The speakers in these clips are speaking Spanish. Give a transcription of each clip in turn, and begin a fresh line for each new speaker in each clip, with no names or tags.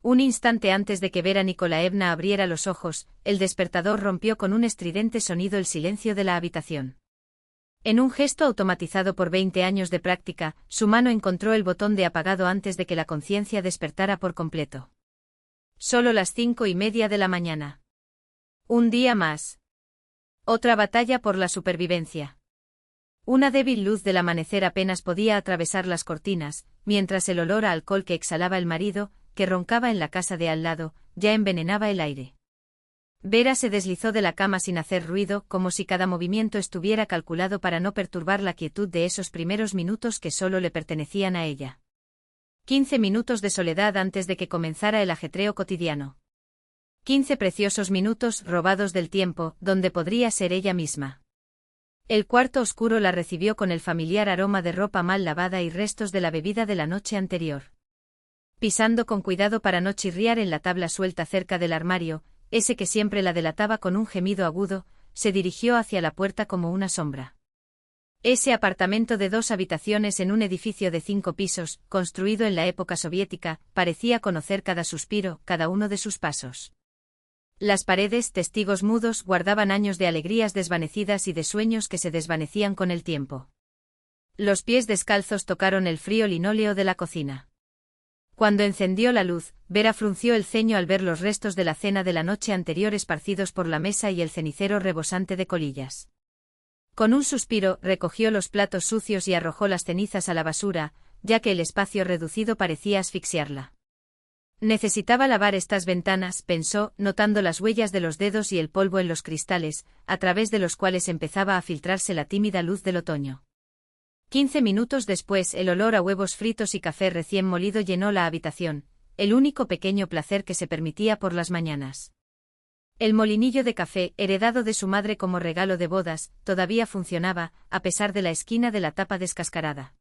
Un instante antes de que Vera Nikolaevna abriera los ojos, el despertador rompió con un estridente sonido el silencio de la habitación. En un gesto automatizado por 20 años de práctica, su mano encontró el botón de apagado antes de que la conciencia despertara por completo. Solo las 5:30 de la mañana. Un día más. Otra batalla por la supervivencia. Una débil luz del amanecer apenas podía atravesar las cortinas, mientras el olor a alcohol que exhalaba el marido, que roncaba en la casa de al lado, ya envenenaba el aire. Vera se deslizó de la cama sin hacer ruido, como si cada movimiento estuviera calculado para no perturbar la quietud de esos primeros minutos que solo le pertenecían a ella. 15 minutos de soledad antes de que comenzara el ajetreo cotidiano. 15 preciosos minutos robados del tiempo, donde podría ser ella misma. El cuarto oscuro la recibió con el familiar aroma de ropa mal lavada y restos de la bebida de la noche anterior. Pisando con cuidado para no chirriar en la tabla suelta cerca del armario, ese que siempre la delataba con un gemido agudo, se dirigió hacia la puerta como una sombra. Ese apartamento de 2 habitaciones en un edificio de 5 pisos, construido en la época soviética, parecía conocer cada suspiro, cada uno de sus pasos. Las paredes, testigos mudos, guardaban años de alegrías desvanecidas y de sueños que se desvanecían con el tiempo. Los pies descalzos tocaron el frío linóleo de la cocina. Cuando encendió la luz, Vera frunció el ceño al ver los restos de la cena de la noche anterior esparcidos por la mesa y el cenicero rebosante de colillas. Con un suspiro, recogió los platos sucios y arrojó las cenizas a la basura, ya que el espacio reducido parecía asfixiarla. Necesitaba lavar estas ventanas, pensó, notando las huellas de los dedos y el polvo en los cristales, a través de los cuales empezaba a filtrarse la tímida luz del otoño. 15 minutos después, el olor a huevos fritos y café recién molido llenó la habitación, el único pequeño placer que se permitía por las mañanas. El molinillo de café, heredado de su madre como regalo de bodas, todavía funcionaba, a pesar de la esquina de la tapa descascarada.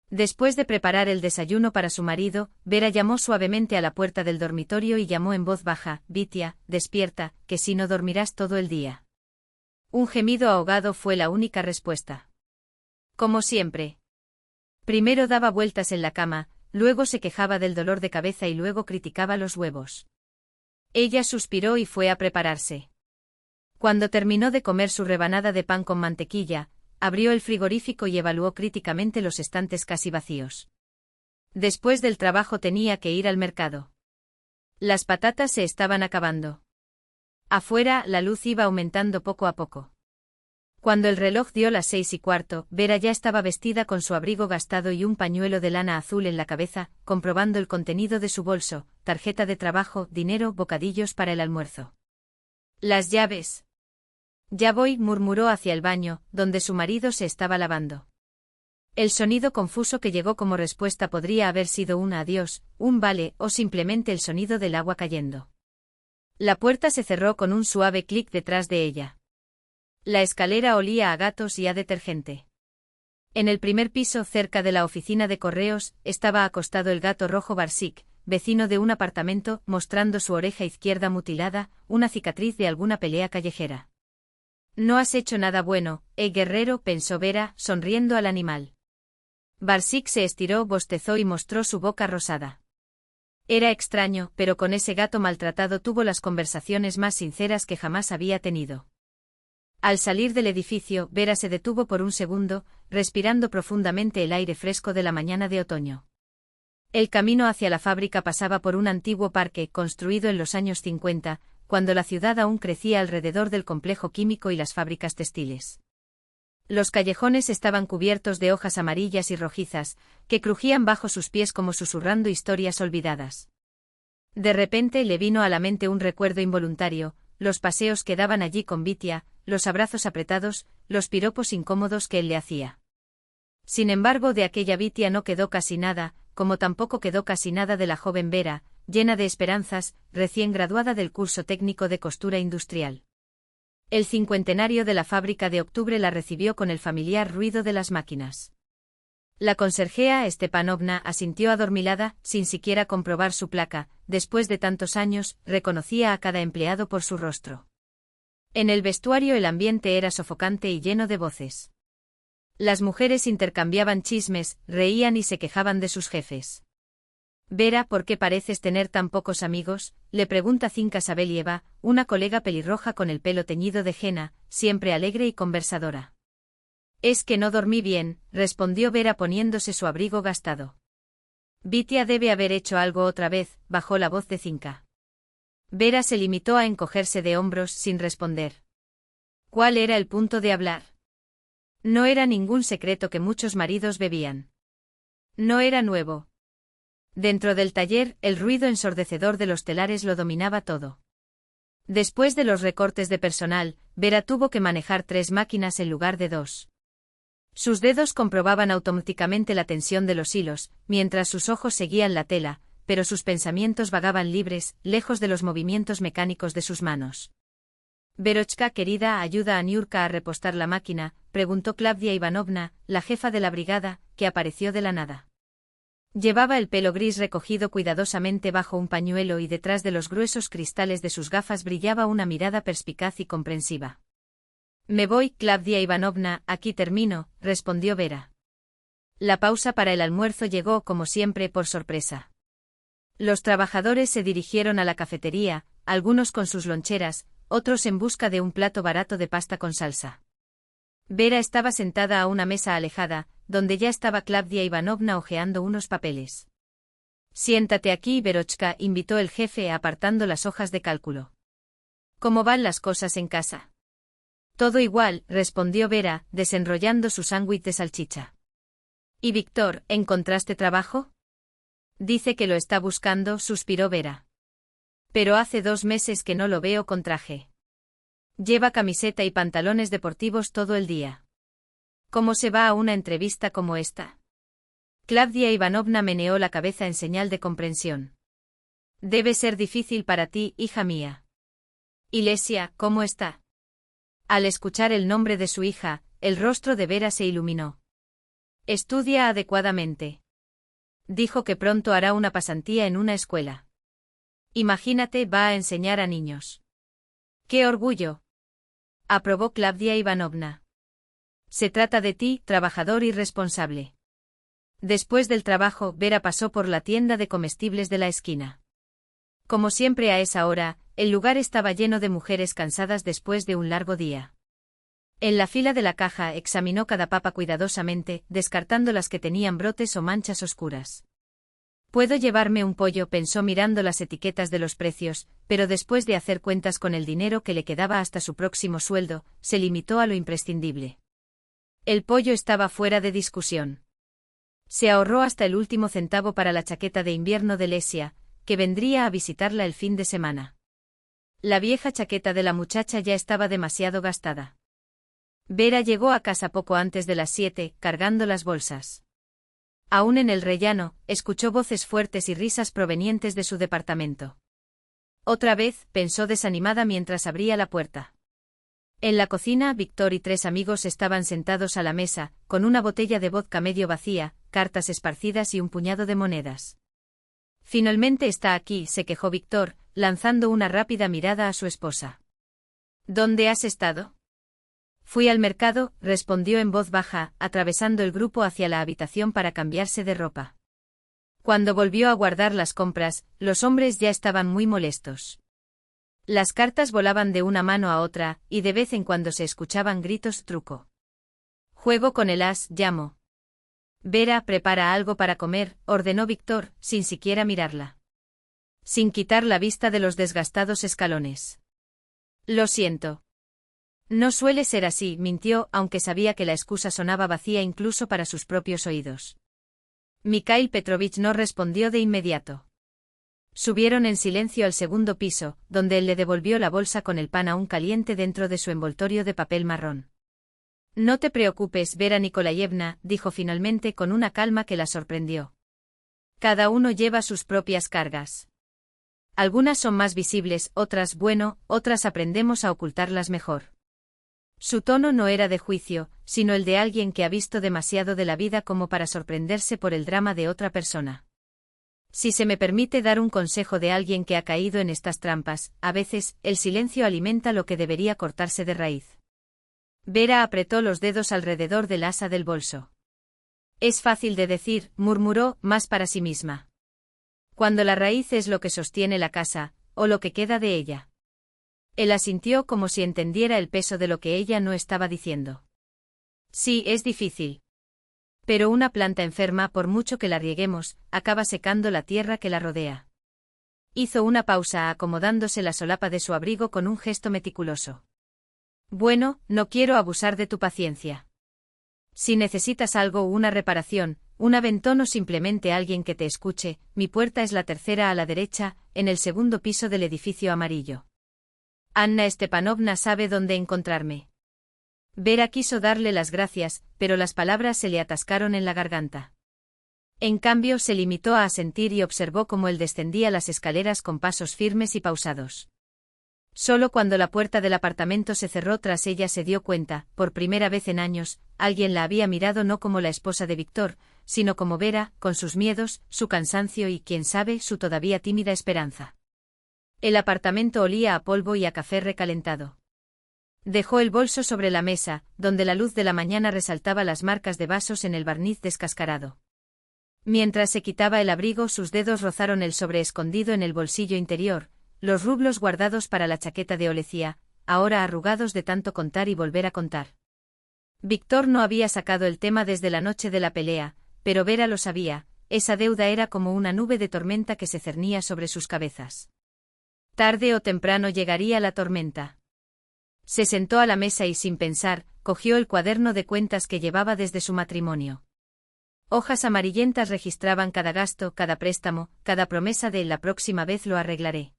Después de preparar el desayuno para su marido, Vera llamó suavemente a la puerta del dormitorio y llamó en voz baja: «Vitia, despierta, que si no dormirás todo el día». Un gemido ahogado fue la única respuesta. Como siempre. Primero daba vueltas en la cama, luego se quejaba del dolor de cabeza y luego criticaba los huevos. Ella suspiró y fue a prepararse. Cuando terminó de comer su rebanada de pan con mantequilla, abrió el frigorífico y evaluó críticamente los estantes casi vacíos. Después del trabajo tenía que ir al mercado. Las patatas se estaban acabando. Afuera, la luz iba aumentando poco a poco. Cuando el reloj dio las 6:15, Vera ya estaba vestida con su abrigo gastado y un pañuelo de lana azul en la cabeza, comprobando el contenido de su bolso: tarjeta de trabajo, dinero, bocadillos para el almuerzo. Las llaves. Ya voy, murmuró hacia el baño, donde su marido se estaba lavando. El sonido confuso que llegó como respuesta podría haber sido un adiós, un vale, o simplemente el sonido del agua cayendo. La puerta se cerró con un suave clic detrás de ella. La escalera olía a gatos y a detergente. En el primer piso, cerca de la oficina de correos, estaba acostado el gato rojo Barsik, vecino de un apartamento, mostrando su oreja izquierda mutilada, una cicatriz de alguna pelea callejera. «No has hecho nada bueno, guerrero», pensó Vera, sonriendo al animal. Barsik se estiró, bostezó y mostró su boca rosada. Era extraño, pero con ese gato maltratado tuvo las conversaciones más sinceras que jamás había tenido. Al salir del edificio, Vera se detuvo por un segundo, respirando profundamente el aire fresco de la mañana de otoño. El camino hacia la fábrica pasaba por un antiguo parque construido en los años 50, cuando la ciudad aún crecía alrededor del complejo químico y las fábricas textiles. Los callejones estaban cubiertos de hojas amarillas y rojizas, que crujían bajo sus pies como susurrando historias olvidadas. De repente le vino a la mente un recuerdo involuntario: los paseos que daban allí con Vitia, los abrazos apretados, los piropos incómodos que él le hacía. Sin embargo, de aquella Vitia no quedó casi nada, como tampoco quedó casi nada de la joven Vera, llena de esperanzas, recién graduada del curso técnico de costura industrial. El cincuentenario de la fábrica de octubre la recibió con el familiar ruido de las máquinas. La conserjea Stepanovna asintió adormilada, sin siquiera comprobar su placa. Después de tantos años, reconocía a cada empleado por su rostro. En el vestuario el ambiente era sofocante y lleno de voces. Las mujeres intercambiaban chismes, reían y se quejaban de sus jefes. Vera, ¿por qué pareces tener tan pocos amigos?, le pregunta Zinka Sabelieva, una colega pelirroja con el pelo teñido de henna, siempre alegre y conversadora. Es que no dormí bien, respondió Vera poniéndose su abrigo gastado. Vitia debe haber hecho algo otra vez, bajó la voz de Zinka. Vera se limitó a encogerse de hombros sin responder. ¿Cuál era el punto de hablar? No era ningún secreto que muchos maridos bebían. No era nuevo. Dentro del taller, el ruido ensordecedor de los telares lo dominaba todo. Después de los recortes de personal, Vera tuvo que manejar 3 máquinas en lugar de 2. Sus dedos comprobaban automáticamente la tensión de los hilos, mientras sus ojos seguían la tela, pero sus pensamientos vagaban libres, lejos de los movimientos mecánicos de sus manos. «Verochka, querida, ¿ayuda a Niurka a repostar la máquina?», preguntó Klavdia Ivanovna, la jefa de la brigada, que apareció de la nada. Llevaba el pelo gris recogido cuidadosamente bajo un pañuelo y detrás de los gruesos cristales de sus gafas brillaba una mirada perspicaz y comprensiva. «Me voy, Klavdia Ivanovna, aquí termino», respondió Vera. La pausa para el almuerzo llegó, como siempre, por sorpresa. Los trabajadores se dirigieron a la cafetería, algunos con sus loncheras, otros en busca de un plato barato de pasta con salsa. Vera estaba sentada a una mesa alejada, donde ya estaba Klavdia Ivanovna hojeando unos papeles. «Siéntate aquí, Verochka», invitó el jefe apartando las hojas de cálculo. «¿Cómo van las cosas en casa?». «Todo igual», respondió Vera, desenrollando su sándwich de salchicha. «¿Y Víctor, encontraste trabajo?». «Dice que lo está buscando», suspiró Vera. «Pero hace 2 meses que no lo veo con traje. Lleva camiseta y pantalones deportivos todo el día. ¿Cómo se va a una entrevista como esta?». Klavdia Ivanovna meneó la cabeza en señal de comprensión. «Debe ser difícil para ti, hija mía». «¿Y Lesia, cómo está?». Al escuchar el nombre de su hija, el rostro de Vera se iluminó. «Estudia adecuadamente. Dijo que pronto hará una pasantía en una escuela. Imagínate, va a enseñar a niños». «¡Qué orgullo!», aprobó Klavdia Ivanovna. «Se trata de ti, trabajador y responsable». Después del trabajo, Vera pasó por la tienda de comestibles de la esquina. Como siempre a esa hora, el lugar estaba lleno de mujeres cansadas después de un largo día. En la fila de la caja examinó cada papa cuidadosamente, descartando las que tenían brotes o manchas oscuras. «¿Puedo llevarme un pollo?», pensó mirando las etiquetas de los precios, pero después de hacer cuentas con el dinero que le quedaba hasta su próximo sueldo, se limitó a lo imprescindible. El pollo estaba fuera de discusión. Se ahorró hasta el último centavo para la chaqueta de invierno de Lesia, que vendría a visitarla el fin de semana. La vieja chaqueta de la muchacha ya estaba demasiado gastada. Vera llegó a casa poco antes de las 7, cargando las bolsas. Aún en el rellano, escuchó voces fuertes y risas provenientes de su departamento. «Otra vez», pensó desanimada mientras abría la puerta. En la cocina, Víctor y 3 amigos estaban sentados a la mesa, con una botella de vodka medio vacía, cartas esparcidas y un puñado de monedas. «Finalmente está aquí», se quejó Víctor, lanzando una rápida mirada a su esposa. «¿Dónde has estado?». «Fui al mercado», respondió en voz baja, atravesando el grupo hacia la habitación para cambiarse de ropa. Cuando volvió a guardar las compras, los hombres ya estaban muy molestos. Las cartas volaban de una mano a otra, y de vez en cuando se escuchaban gritos truco. «Juego con el as, llamo». «Vera, prepara algo para comer», ordenó Víctor, sin siquiera mirarla. Sin quitar la vista de los desgastados escalones. «Lo siento». «No suele ser así», mintió, aunque sabía que la excusa sonaba vacía incluso para sus propios oídos. Mikhail Petrovich no respondió de inmediato. Subieron en silencio al segundo piso, donde él le devolvió la bolsa con el pan aún caliente dentro de su envoltorio de papel marrón. «No te preocupes, Vera Nikolayevna», dijo finalmente con una calma que la sorprendió. «Cada uno lleva sus propias cargas. Algunas son más visibles, otras, bueno, otras aprendemos a ocultarlas mejor». Su tono no era de juicio, sino el de alguien que ha visto demasiado de la vida como para sorprenderse por el drama de otra persona. Si se me permite dar un consejo de alguien que ha caído en estas trampas, a veces, el silencio alimenta lo que debería cortarse de raíz. Vera apretó los dedos alrededor del asa del bolso. «Es fácil de decir», murmuró, más para sí misma. Cuando la raíz es lo que sostiene la casa, o lo que queda de ella. Él asintió como si entendiera el peso de lo que ella no estaba diciendo. Sí, es difícil. Pero una planta enferma, por mucho que la rieguemos, acaba secando la tierra que la rodea. Hizo una pausa acomodándose la solapa de su abrigo con un gesto meticuloso. Bueno, no quiero abusar de tu paciencia. Si necesitas algo o una reparación, un aventón o simplemente alguien que te escuche, mi puerta es la tercera a la derecha, en el segundo piso del edificio amarillo. Anna Stepanovna sabe dónde encontrarme. Vera quiso darle las gracias, pero las palabras se le atascaron en la garganta. En cambio, se limitó a asentir y observó cómo él descendía las escaleras con pasos firmes y pausados. Solo cuando la puerta del apartamento se cerró tras ella se dio cuenta, por primera vez en años, alguien la había mirado no como la esposa de Víctor, sino como Vera, con sus miedos, su cansancio y, quién sabe, su todavía tímida esperanza. El apartamento olía a polvo y a café recalentado. Dejó el bolso sobre la mesa, donde la luz de la mañana resaltaba las marcas de vasos en el barniz descascarado. Mientras se quitaba el abrigo, sus dedos rozaron el sobre escondido en el bolsillo interior, los rublos guardados para la chaqueta de holecía, ahora arrugados de tanto contar y volver a contar. Víctor no había sacado el tema desde la noche de la pelea, pero Vera lo sabía, esa deuda era como una nube de tormenta que se cernía sobre sus cabezas. Tarde o temprano llegaría la tormenta. Se sentó a la mesa y sin pensar, cogió el cuaderno de cuentas que llevaba desde su matrimonio. Hojas amarillentas registraban cada gasto, cada préstamo, cada promesa de la próxima vez lo arreglaré.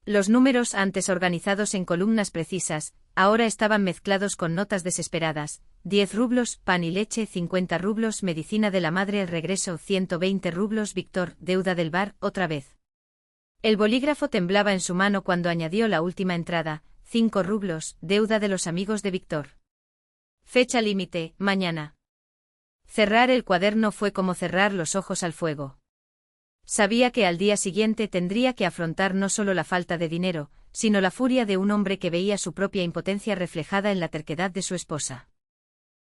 Los números, antes organizados en columnas precisas, ahora estaban mezclados con notas desesperadas: 10 rublos, pan y leche; 50 rublos, medicina de la madre; el regreso; 120 rublos, Víctor, deuda del bar, otra vez. El bolígrafo temblaba en su mano cuando añadió la última entrada: 5 rublos, deuda de los amigos de Víctor. Fecha límite, mañana. Cerrar el cuaderno fue como cerrar los ojos al fuego. Sabía que al día siguiente tendría que afrontar no solo la falta de dinero, sino la furia de un hombre que veía su propia impotencia reflejada en la terquedad de su esposa.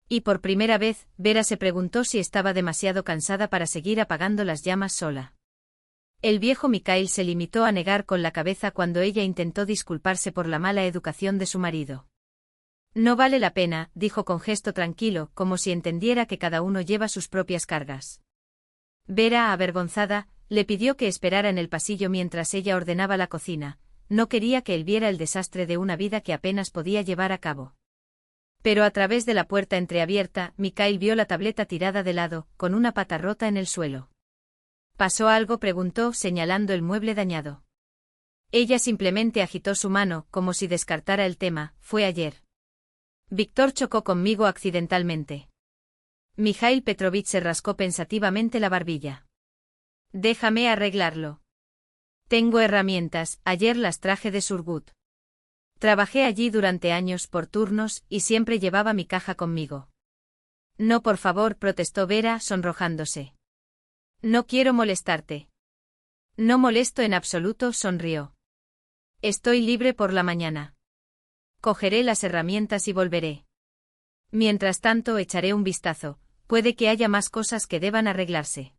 Y por primera vez, Vera se preguntó si estaba demasiado cansada para seguir apagando las llamas sola. El viejo Mikhail se limitó a negar con la cabeza cuando ella intentó disculparse por la mala educación de su marido. No vale la pena, dijo con gesto tranquilo, como si entendiera que cada uno lleva sus propias cargas. Vera, avergonzada, le pidió que esperara en el pasillo mientras ella ordenaba la cocina. No quería que él viera el desastre de una vida que apenas podía llevar a cabo. Pero a través de la puerta entreabierta, Mikhail vio la tableta tirada de lado, con una pata rota en el suelo. ¿Pasó algo?, preguntó, señalando el mueble dañado. Ella simplemente agitó su mano, como si descartara el tema: fue ayer. Víctor chocó conmigo accidentalmente. Mikhail Petrovich se rascó pensativamente la barbilla. Déjame arreglarlo. Tengo herramientas, ayer las traje de Surgut. Trabajé allí durante años por turnos y siempre llevaba mi caja conmigo. No, por favor, protestó Vera, sonrojándose. No quiero molestarte. No molesto en absoluto, sonrió. Estoy libre por la mañana. Cogeré las herramientas y volveré. Mientras tanto echaré un vistazo, puede que haya más cosas que deban arreglarse.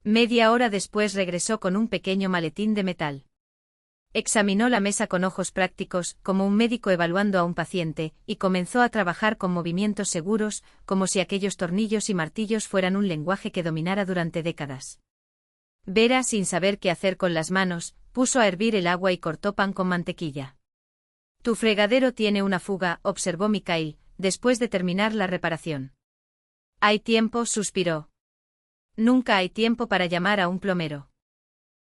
Media hora después regresó con un pequeño maletín de metal. Examinó la mesa con ojos prácticos, como un médico evaluando a un paciente, y comenzó a trabajar con movimientos seguros, como si aquellos tornillos y martillos fueran un lenguaje que dominara durante décadas. Vera, sin saber qué hacer con las manos, puso a hervir el agua y cortó pan con mantequilla. Tu fregadero tiene una fuga, observó Mikhail, después de terminar la reparación. Hay tiempo, suspiró. Nunca hay tiempo para llamar a un plomero.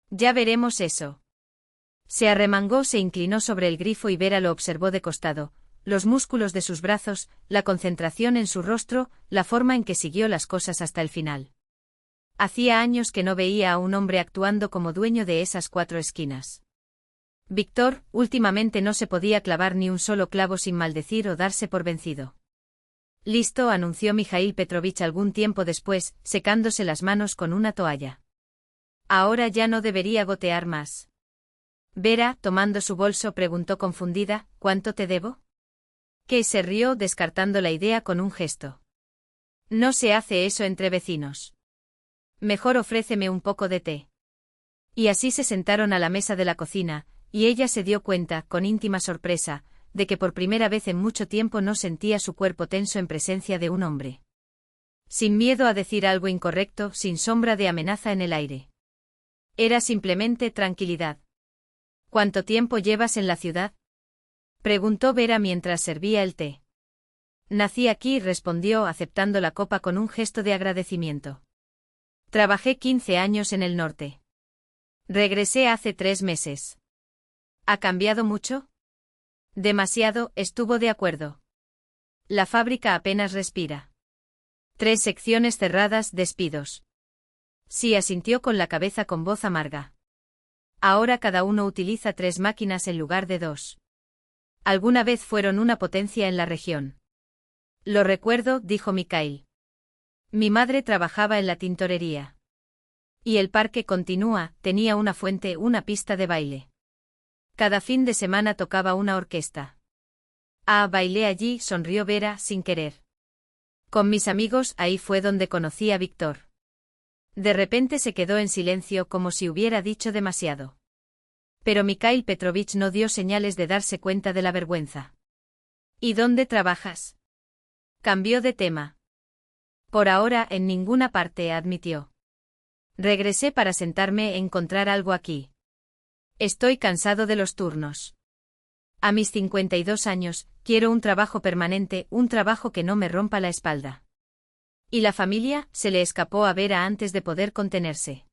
Ya veremos eso. Se arremangó, se inclinó sobre el grifo y Vera lo observó de costado, los músculos de sus brazos, la concentración en su rostro, la forma en que siguió las cosas hasta el final. Hacía años que no veía a un hombre actuando como dueño de esas 4 esquinas. Víctor, últimamente no se podía clavar ni un solo clavo sin maldecir o darse por vencido. Listo, anunció Mikhail Petrovich algún tiempo después, secándose las manos con una toalla. Ahora ya no debería gotear más. Vera, tomando su bolso, preguntó confundida: ¿cuánto te debo? Que se rió, descartando la idea con un gesto. No se hace eso entre vecinos. Mejor ofréceme un poco de té. Y así se sentaron a la mesa de la cocina, y ella se dio cuenta, con íntima sorpresa, de que por primera vez en mucho tiempo no sentía su cuerpo tenso en presencia de un hombre. Sin miedo a decir algo incorrecto, sin sombra de amenaza en el aire. Era simplemente tranquilidad. ¿Cuánto tiempo llevas en la ciudad?, preguntó Vera mientras servía el té. Nací aquí, respondió, aceptando la copa con un gesto de agradecimiento. Trabajé 15 años en el norte. Regresé hace 3 meses. ¿Ha cambiado mucho? Demasiado, estuvo de acuerdo. La fábrica apenas respira. 3 secciones cerradas, despidos. Sí, asintió con la cabeza con voz amarga. Ahora cada uno utiliza 3 máquinas en lugar de 2. Alguna vez fueron una potencia en la región. Lo recuerdo, dijo Mikhail. Mi madre trabajaba en la tintorería. Y el parque continúa, tenía una fuente, una pista de baile. Cada fin de semana tocaba una orquesta. Ah, bailé allí, sonrió Vera, sin querer. Con mis amigos, ahí fue donde conocí a Víctor. De repente se quedó en silencio como si hubiera dicho demasiado. Pero Mikhail Petrovich no dio señales de darse cuenta de la vergüenza. ¿Y dónde trabajas?, cambió de tema. Por ahora, en ninguna parte, admitió. Regresé para sentarme, encontrar algo aquí. Estoy cansado de los turnos. A mis 52 años, quiero un trabajo permanente, un trabajo que no me rompa la espalda. ¿Y la familia?, se le escapó a Vera antes de poder contenerse.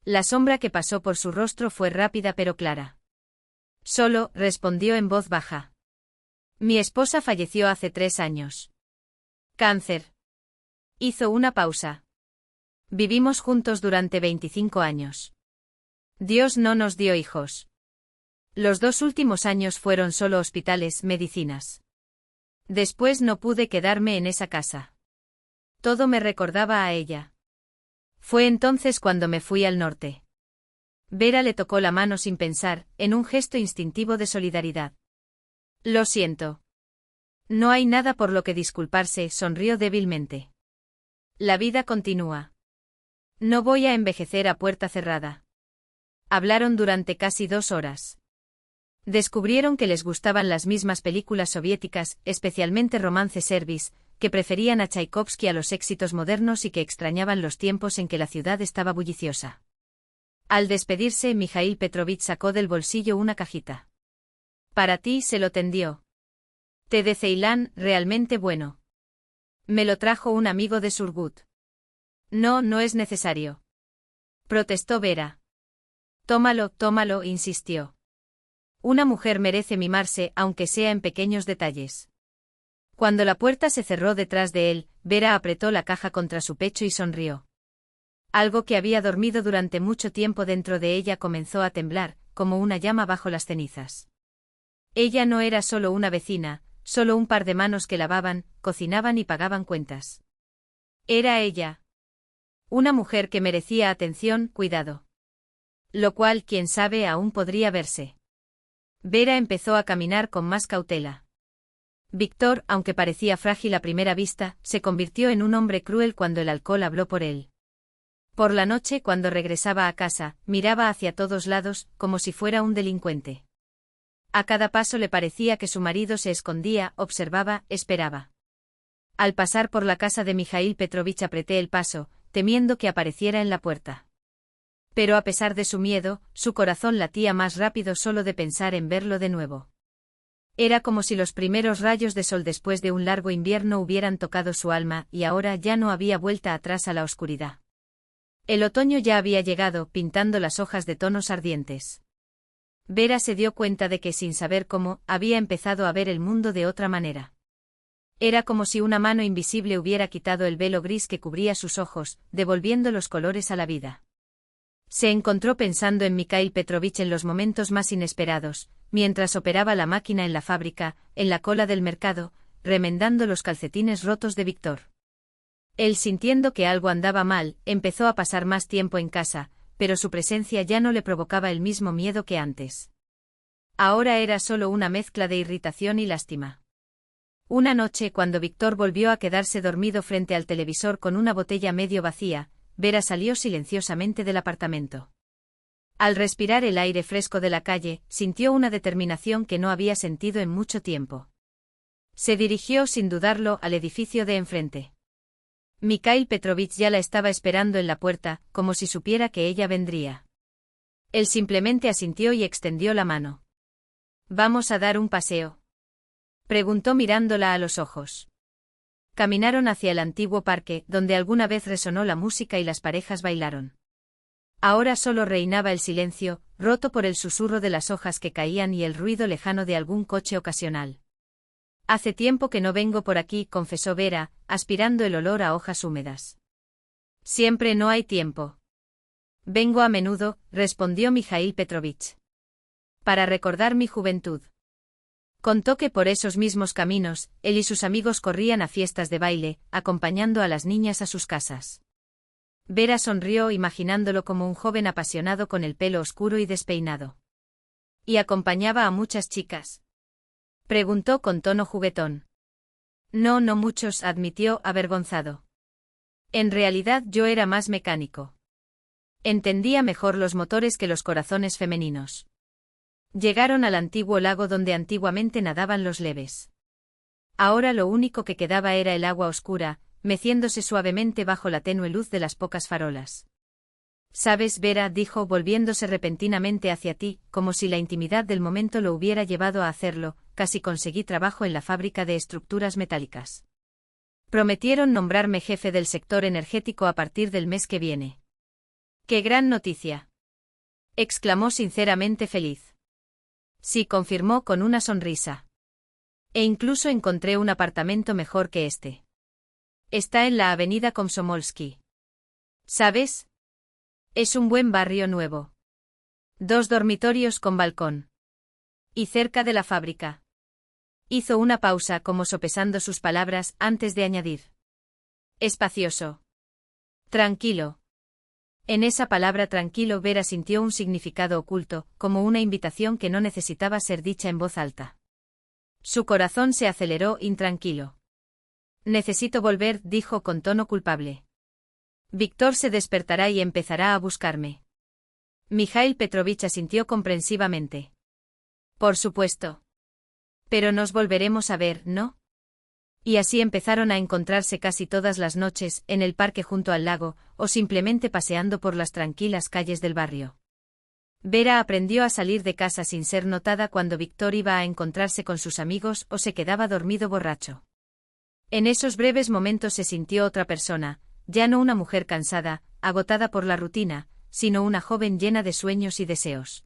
La sombra que pasó por su rostro fue rápida pero clara. Solo, respondió en voz baja. Mi esposa falleció hace 3 años. Cáncer. Hizo una pausa. Vivimos juntos durante 25 años. Dios no nos dio hijos. Los 2 últimos años fueron solo hospitales, medicinas. Después no pude quedarme en esa casa. Todo me recordaba a ella. Fue entonces cuando me fui al norte. Vera le tocó la mano sin pensar, en un gesto instintivo de solidaridad. Lo siento. No hay nada por lo que disculparse, sonrió débilmente. La vida continúa. No voy a envejecer a puerta cerrada. Hablaron durante casi 2 horas. Descubrieron que les gustaban las mismas películas soviéticas, especialmente Romance Service, que preferían a Tchaikovsky a los éxitos modernos y que extrañaban los tiempos en que la ciudad estaba bulliciosa. Al despedirse, Mikhail Petrovich sacó del bolsillo una cajita. Para ti, se lo tendió. Té de Ceilán, realmente bueno. Me lo trajo un amigo de Surgut. No, no es necesario. Protestó Vera. Tómalo, tómalo, insistió. Una mujer merece mimarse, aunque sea en pequeños detalles. Cuando la puerta se cerró detrás de él, Vera apretó la caja contra su pecho y sonrió. Algo que había dormido durante mucho tiempo dentro de ella comenzó a temblar, como una llama bajo las cenizas. Ella no era solo una vecina, solo un par de manos que lavaban, cocinaban y pagaban cuentas. Era ella. Una mujer que merecía atención, cuidado. Lo cual, quién sabe, aún podría verse. Vera empezó a caminar con más cautela. Víctor, aunque parecía frágil a primera vista, se convirtió en un hombre cruel cuando el alcohol habló por él. Por la noche, cuando regresaba a casa, miraba hacia todos lados, como si fuera un delincuente. A cada paso le parecía que su marido se escondía, observaba, esperaba. Al pasar por la casa de Mikhail Petrovich apreté el paso, temiendo que apareciera en la puerta. Pero a pesar de su miedo, su corazón latía más rápido solo de pensar en verlo de nuevo. Era como si los primeros rayos de sol después de un largo invierno hubieran tocado su alma, y ahora ya no había vuelta atrás a la oscuridad. El otoño ya había llegado, pintando las hojas de tonos ardientes. Vera se dio cuenta de que, sin saber cómo, había empezado a ver el mundo de otra manera. Era como si una mano invisible hubiera quitado el velo gris que cubría sus ojos, devolviendo los colores a la vida. Se encontró pensando en Mikhail Petrovich en los momentos más inesperados, mientras operaba la máquina en la fábrica, en la cola del mercado, remendando los calcetines rotos de Víctor. Él, sintiendo que algo andaba mal, empezó a pasar más tiempo en casa, pero su presencia ya no le provocaba el mismo miedo que antes. Ahora era solo una mezcla de irritación y lástima. Una noche, cuando Víctor volvió a quedarse dormido frente al televisor con una botella medio vacía, Vera salió silenciosamente del apartamento. Al respirar el aire fresco de la calle, sintió una determinación que no había sentido en mucho tiempo. Se dirigió sin dudarlo al edificio de enfrente. Mikhail Petrovich ya la estaba esperando en la puerta, como si supiera que ella vendría. Él simplemente asintió y extendió la mano. «¿Vamos a dar un paseo?», preguntó mirándola a los ojos. Caminaron hacia el antiguo parque, donde alguna vez resonó la música y las parejas bailaron. Ahora solo reinaba el silencio, roto por el susurro de las hojas que caían y el ruido lejano de algún coche ocasional. «Hace tiempo que no vengo por aquí», confesó Vera, aspirando el olor a hojas húmedas. «Siempre no hay tiempo». «Vengo a menudo», respondió Mikhail Petrovich. «Para recordar mi juventud». Contó que por esos mismos caminos, él y sus amigos corrían a fiestas de baile, acompañando a las niñas a sus casas. Vera sonrió imaginándolo como un joven apasionado con el pelo oscuro y despeinado. «¿Y acompañaba a muchas chicas?», preguntó con tono juguetón. «No, no muchos», admitió, avergonzado. «En realidad yo era más mecánico. Entendía mejor los motores que los corazones femeninos». Llegaron al antiguo lago donde antiguamente nadaban los leves. Ahora lo único que quedaba era el agua oscura, meciéndose suavemente bajo la tenue luz de las pocas farolas. «¿Sabes, Vera?», dijo volviéndose repentinamente hacia ti, como si la intimidad del momento lo hubiera llevado a hacerlo, «casi conseguí trabajo en la fábrica de estructuras metálicas. Prometieron nombrarme jefe del sector energético a partir del mes que viene». «¡Qué gran noticia!», exclamó sinceramente feliz. «Sí», confirmó con una sonrisa. «E incluso encontré un apartamento mejor que este. Está en la avenida Komsomolsky. ¿Sabes? Es un buen barrio nuevo. 2 dormitorios con balcón. Y cerca de la fábrica». Hizo una pausa como sopesando sus palabras antes de añadir. «Espacioso. Tranquilo». En esa palabra tranquilo Vera sintió un significado oculto, como una invitación que no necesitaba ser dicha en voz alta. Su corazón se aceleró intranquilo. «Necesito volver», dijo con tono culpable. «Víctor se despertará y empezará a buscarme». Mikhail Petrovich asintió comprensivamente. «Por supuesto. Pero nos volveremos a ver, ¿no?». Y así empezaron a encontrarse casi todas las noches, en el parque junto al lago, o simplemente paseando por las tranquilas calles del barrio. Vera aprendió a salir de casa sin ser notada cuando Víctor iba a encontrarse con sus amigos o se quedaba dormido borracho. En esos breves momentos se sintió otra persona, ya no una mujer cansada, agotada por la rutina, sino una joven llena de sueños y deseos.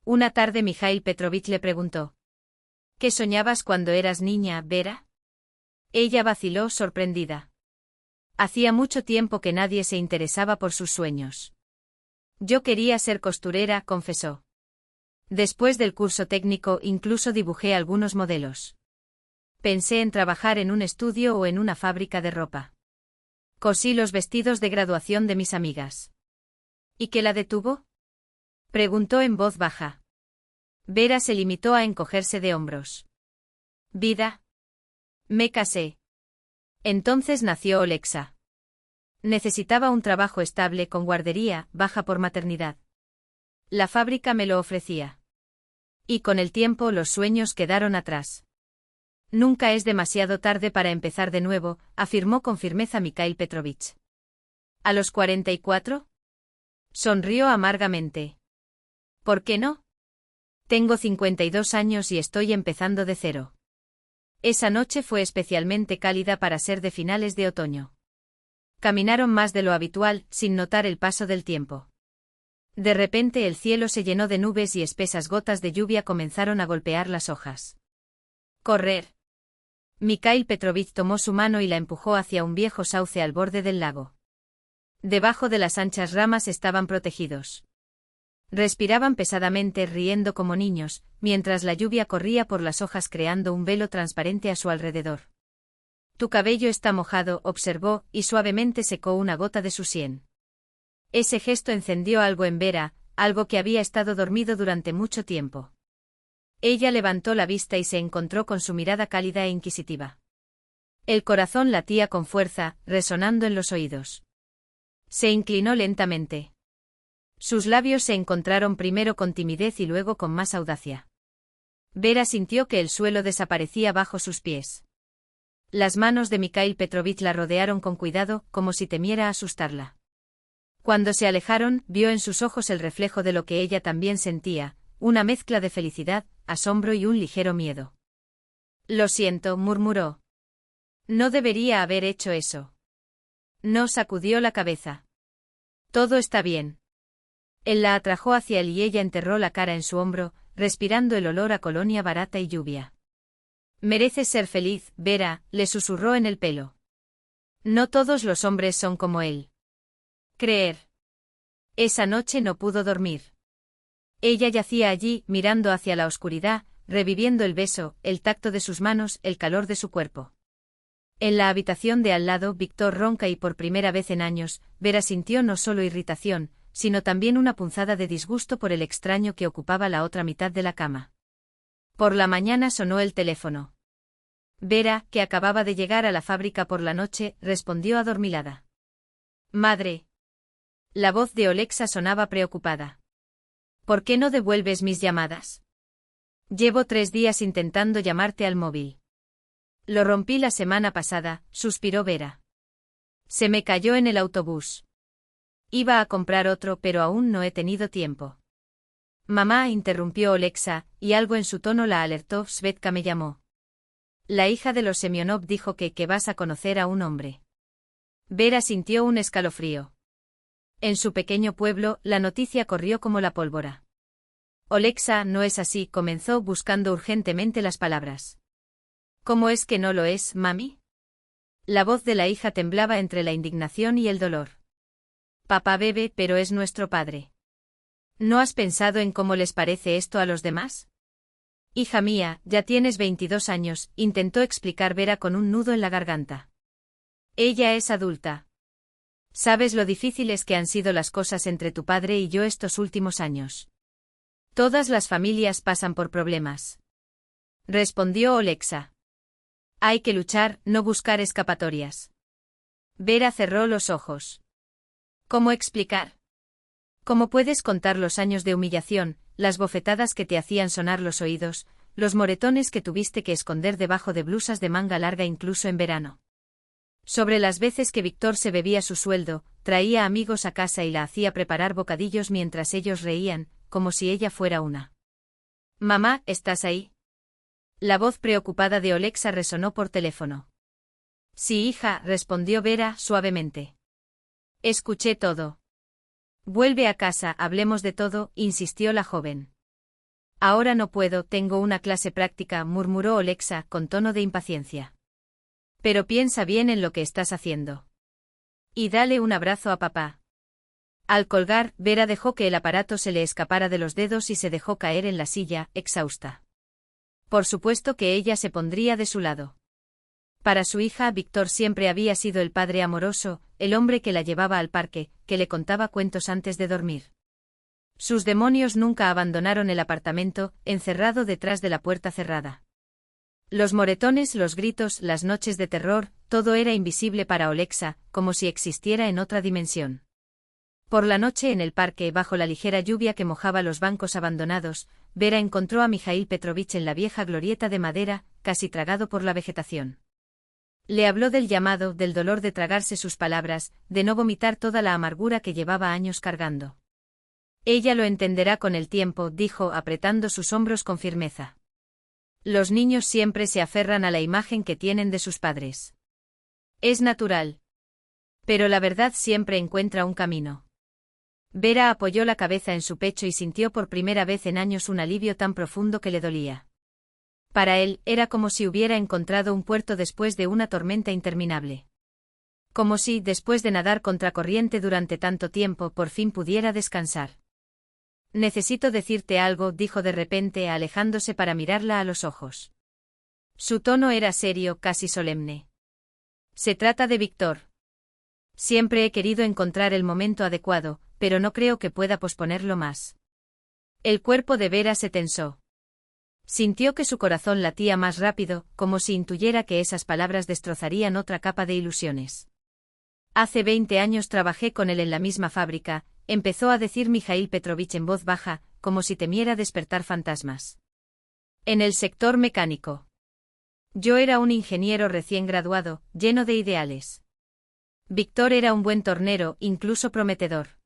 Una tarde Mikhail Petrovich le preguntó: «¿Qué soñabas cuando eras niña, Vera?». Ella vaciló sorprendida. Hacía mucho tiempo que nadie se interesaba por sus sueños. «Yo quería ser costurera», confesó. «Después del curso técnico incluso dibujé algunos modelos. Pensé en trabajar en un estudio o en una fábrica de ropa. Cosí los vestidos de graduación de mis amigas». «¿Y qué la detuvo?», preguntó en voz baja. Vera se limitó a encogerse de hombros. «Vida. Me casé. Entonces nació Olexa. Necesitaba un trabajo estable con guardería, baja por maternidad. La fábrica me lo ofrecía. Y con el tiempo los sueños quedaron atrás». «Nunca es demasiado tarde para empezar de nuevo», afirmó con firmeza Mikhail Petrovich. «¿A los 44? Sonrió amargamente. «¿Por qué no? Tengo 52 años y estoy empezando de cero». Esa noche fue especialmente cálida para ser de finales de otoño. Caminaron más de lo habitual, sin notar el paso del tiempo. De repente el cielo se llenó de nubes y espesas gotas de lluvia comenzaron a golpear las hojas. «Correr». Mikhail Petrovich tomó su mano y la empujó hacia un viejo sauce al borde del lago. Debajo de las anchas ramas estaban protegidos. Respiraban pesadamente, riendo como niños, mientras la lluvia corría por las hojas creando un velo transparente a su alrededor. «Tu cabello está mojado», observó, y suavemente secó una gota de su sien. Ese gesto encendió algo en Vera, algo que había estado dormido durante mucho tiempo. Ella levantó la vista y se encontró con su mirada cálida e inquisitiva. El corazón latía con fuerza, resonando en los oídos. Se inclinó lentamente. Sus labios se encontraron primero con timidez y luego con más audacia. Vera sintió que el suelo desaparecía bajo sus pies. Las manos de Mikhail Petrovich la rodearon con cuidado, como si temiera asustarla. Cuando se alejaron, vio en sus ojos el reflejo de lo que ella también sentía, una mezcla de felicidad, asombro y un ligero miedo. «Lo siento», murmuró. «No debería haber hecho eso». No, sacudió la cabeza. «Todo está bien». Él la atrajo hacia él y ella enterró la cara en su hombro, respirando el olor a colonia barata y lluvia. «Mereces ser feliz, Vera», le susurró en el pelo. «No todos los hombres son como él». Creer. Esa noche no pudo dormir. Ella yacía allí, mirando hacia la oscuridad, reviviendo el beso, el tacto de sus manos, el calor de su cuerpo. En la habitación de al lado, Víctor ronca y por primera vez en años, Vera sintió no solo irritación, sino también una punzada de disgusto por el extraño que ocupaba la otra mitad de la cama. Por la mañana sonó el teléfono. Vera, que acababa de llegar a la fábrica por la noche, respondió adormilada. «Madre». La voz de Olexa sonaba preocupada. «¿Por qué no devuelves mis llamadas? Llevo 3 días intentando llamarte al móvil». «Lo rompí la semana pasada», suspiró Vera. «Se me cayó en el autobús. Iba a comprar otro, pero aún no he tenido tiempo». «Mamá», interrumpió Olexa, y algo en su tono la alertó. «Svetka me llamó. La hija de los Semionov dijo que vas a conocer a un hombre». Vera sintió un escalofrío. En su pequeño pueblo, la noticia corrió como la pólvora. «Olexa, no es así», comenzó buscando urgentemente las palabras. «¿Cómo es que no lo es, mami?» La voz de la hija temblaba entre la indignación y el dolor. «Papá bebe, pero es nuestro padre. ¿No has pensado en cómo les parece esto a los demás?» «Hija mía, ya tienes 22 años», intentó explicar Vera con un nudo en la garganta. «Ella es adulta. Sabes lo difíciles que han sido las cosas entre tu padre y yo estos últimos años. Todas las familias pasan por problemas», respondió Olexa. «Hay que luchar, no buscar escapatorias». Vera cerró los ojos. «¿Cómo explicar? ¿Cómo puedes contar los años de humillación, las bofetadas que te hacían sonar los oídos, los moretones que tuviste que esconder debajo de blusas de manga larga incluso en verano? Sobre las veces que Víctor se bebía su sueldo, traía amigos a casa y la hacía preparar bocadillos mientras ellos reían, como si ella fuera una». «Mamá, ¿estás ahí?» La voz preocupada de Olexa resonó por teléfono. «Sí, hija», respondió Vera suavemente. «Escuché todo». «Vuelve a casa, hablemos de todo», insistió la joven. «Ahora no puedo, tengo una clase práctica», murmuró Olexa con tono de impaciencia. «Pero piensa bien en lo que estás haciendo. Y dale un abrazo a papá». Al colgar, Vera dejó que el aparato se le escapara de los dedos y se dejó caer en la silla, exhausta. Por supuesto que ella se pondría de su lado. Para su hija, Víctor siempre había sido el padre amoroso, el hombre que la llevaba al parque, que le contaba cuentos antes de dormir. Sus demonios nunca abandonaron el apartamento, encerrado detrás de la puerta cerrada. Los moretones, los gritos, las noches de terror, todo era invisible para Olexa, como si existiera en otra dimensión. Por la noche en el parque, bajo la ligera lluvia que mojaba los bancos abandonados, Vera encontró a Mikhail Petrovich en la vieja glorieta de madera, casi tragado por la vegetación. Le habló del llamado, del dolor de tragarse sus palabras, de no vomitar toda la amargura que llevaba años cargando. «Ella lo entenderá con el tiempo», dijo, apretando sus hombros con firmeza. «Los niños siempre se aferran a la imagen que tienen de sus padres. Es natural. Pero la verdad siempre encuentra un camino». Vera apoyó la cabeza en su pecho y sintió por primera vez en años un alivio tan profundo que le dolía. Para él, era como si hubiera encontrado un puerto después de una tormenta interminable. Como si, después de nadar contracorriente durante tanto tiempo, por fin pudiera descansar. «Necesito decirte algo», dijo de repente, alejándose para mirarla a los ojos. Su tono era serio, casi solemne. «Se trata de Víctor. Siempre he querido encontrar el momento adecuado, pero no creo que pueda posponerlo más». El cuerpo de Vera se tensó. Sintió que su corazón latía más rápido, como si intuyera que esas palabras destrozarían otra capa de ilusiones. «Hace 20 años trabajé con él en la misma fábrica, empezó a decir Mijaíl Petrovich en voz baja, como si temiera despertar fantasmas. En el sector mecánico. Yo era un ingeniero recién graduado, lleno de ideales. Víctor era un buen tornero, incluso prometedor.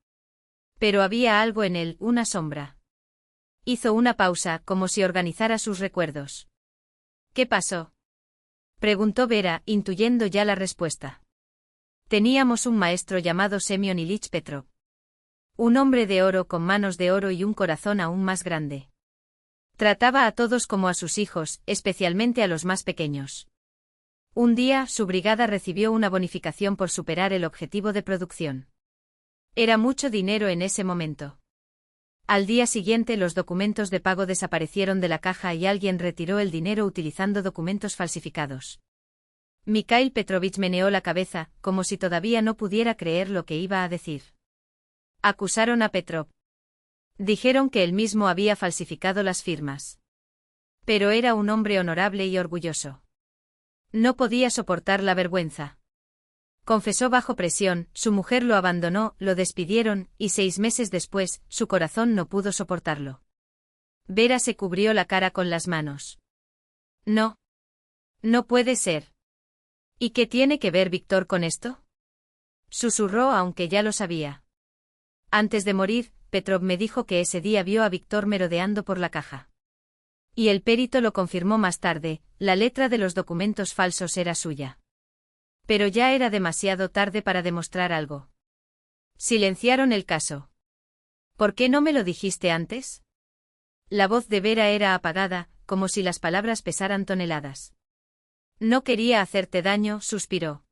Pero había algo en él, una sombra. Hizo una pausa, como si organizara sus recuerdos. ¿Qué pasó?, preguntó Vera, intuyendo ya la respuesta. Teníamos un maestro llamado Semyon Ilich Petrov. Un hombre de oro con manos de oro y un corazón aún más grande. Trataba a todos como a sus hijos, especialmente a los más pequeños. Un día, su brigada recibió una bonificación por superar el objetivo de producción. Era mucho dinero en ese momento. Al día siguiente los documentos de pago desaparecieron de la caja y alguien retiró el dinero utilizando documentos falsificados. Mikhail Petrovich meneó la cabeza, como si todavía no pudiera creer lo que iba a decir. Acusaron a Petrov. Dijeron que él mismo había falsificado las firmas. Pero era un hombre honorable y orgulloso. No podía soportar la vergüenza. Confesó bajo presión, su mujer lo abandonó, lo despidieron, y 6 meses después, su corazón no pudo soportarlo. Vera se cubrió la cara con las manos. No. No puede ser. ¿Y qué tiene que ver Víctor con esto?, susurró, aunque ya lo sabía. Antes de morir, Petrov me dijo que ese día vio a Víctor merodeando por la caja. Y el perito lo confirmó más tarde, la letra de los documentos falsos era suya. Pero ya era demasiado tarde para demostrar algo. Silenciaron el caso. ¿Por qué no me lo dijiste antes? La voz de Vera era apagada, como si las palabras pesaran toneladas. No quería hacerte daño, suspiró.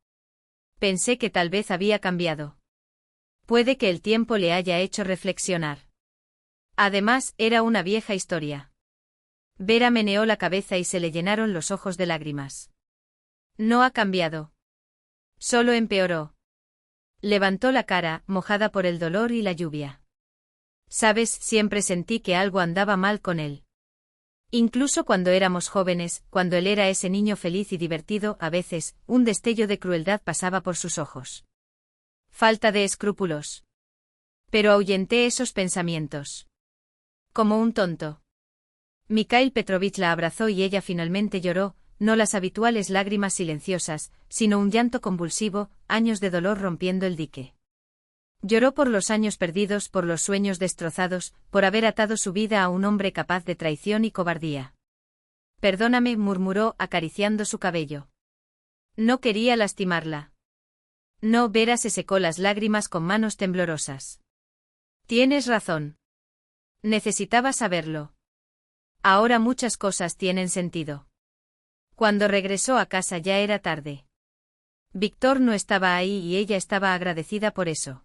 Pensé que tal vez había cambiado. Puede que el tiempo le haya hecho reflexionar. Además, era una vieja historia. Vera meneó la cabeza y se le llenaron los ojos de lágrimas. No ha cambiado. Solo empeoró. Levantó la cara, mojada por el dolor y la lluvia. Sabes, siempre sentí que algo andaba mal con él. Incluso cuando éramos jóvenes, cuando él era ese niño feliz y divertido, a veces, un destello de crueldad pasaba por sus ojos. Falta de escrúpulos. Pero ahuyenté esos pensamientos. Como un tonto. Mikhail Petrovich la abrazó y ella finalmente lloró, no las habituales lágrimas silenciosas, sino un llanto convulsivo, años de dolor rompiendo el dique. Lloró por los años perdidos, por los sueños destrozados, por haber atado su vida a un hombre capaz de traición y cobardía. Perdóname, murmuró, acariciando su cabello. No quería lastimarla. No, Vera se secó las lágrimas con manos temblorosas. Tienes razón. Necesitaba saberlo. Ahora muchas cosas tienen sentido. Cuando regresó a casa ya era tarde. Víctor no estaba ahí y ella estaba agradecida por eso.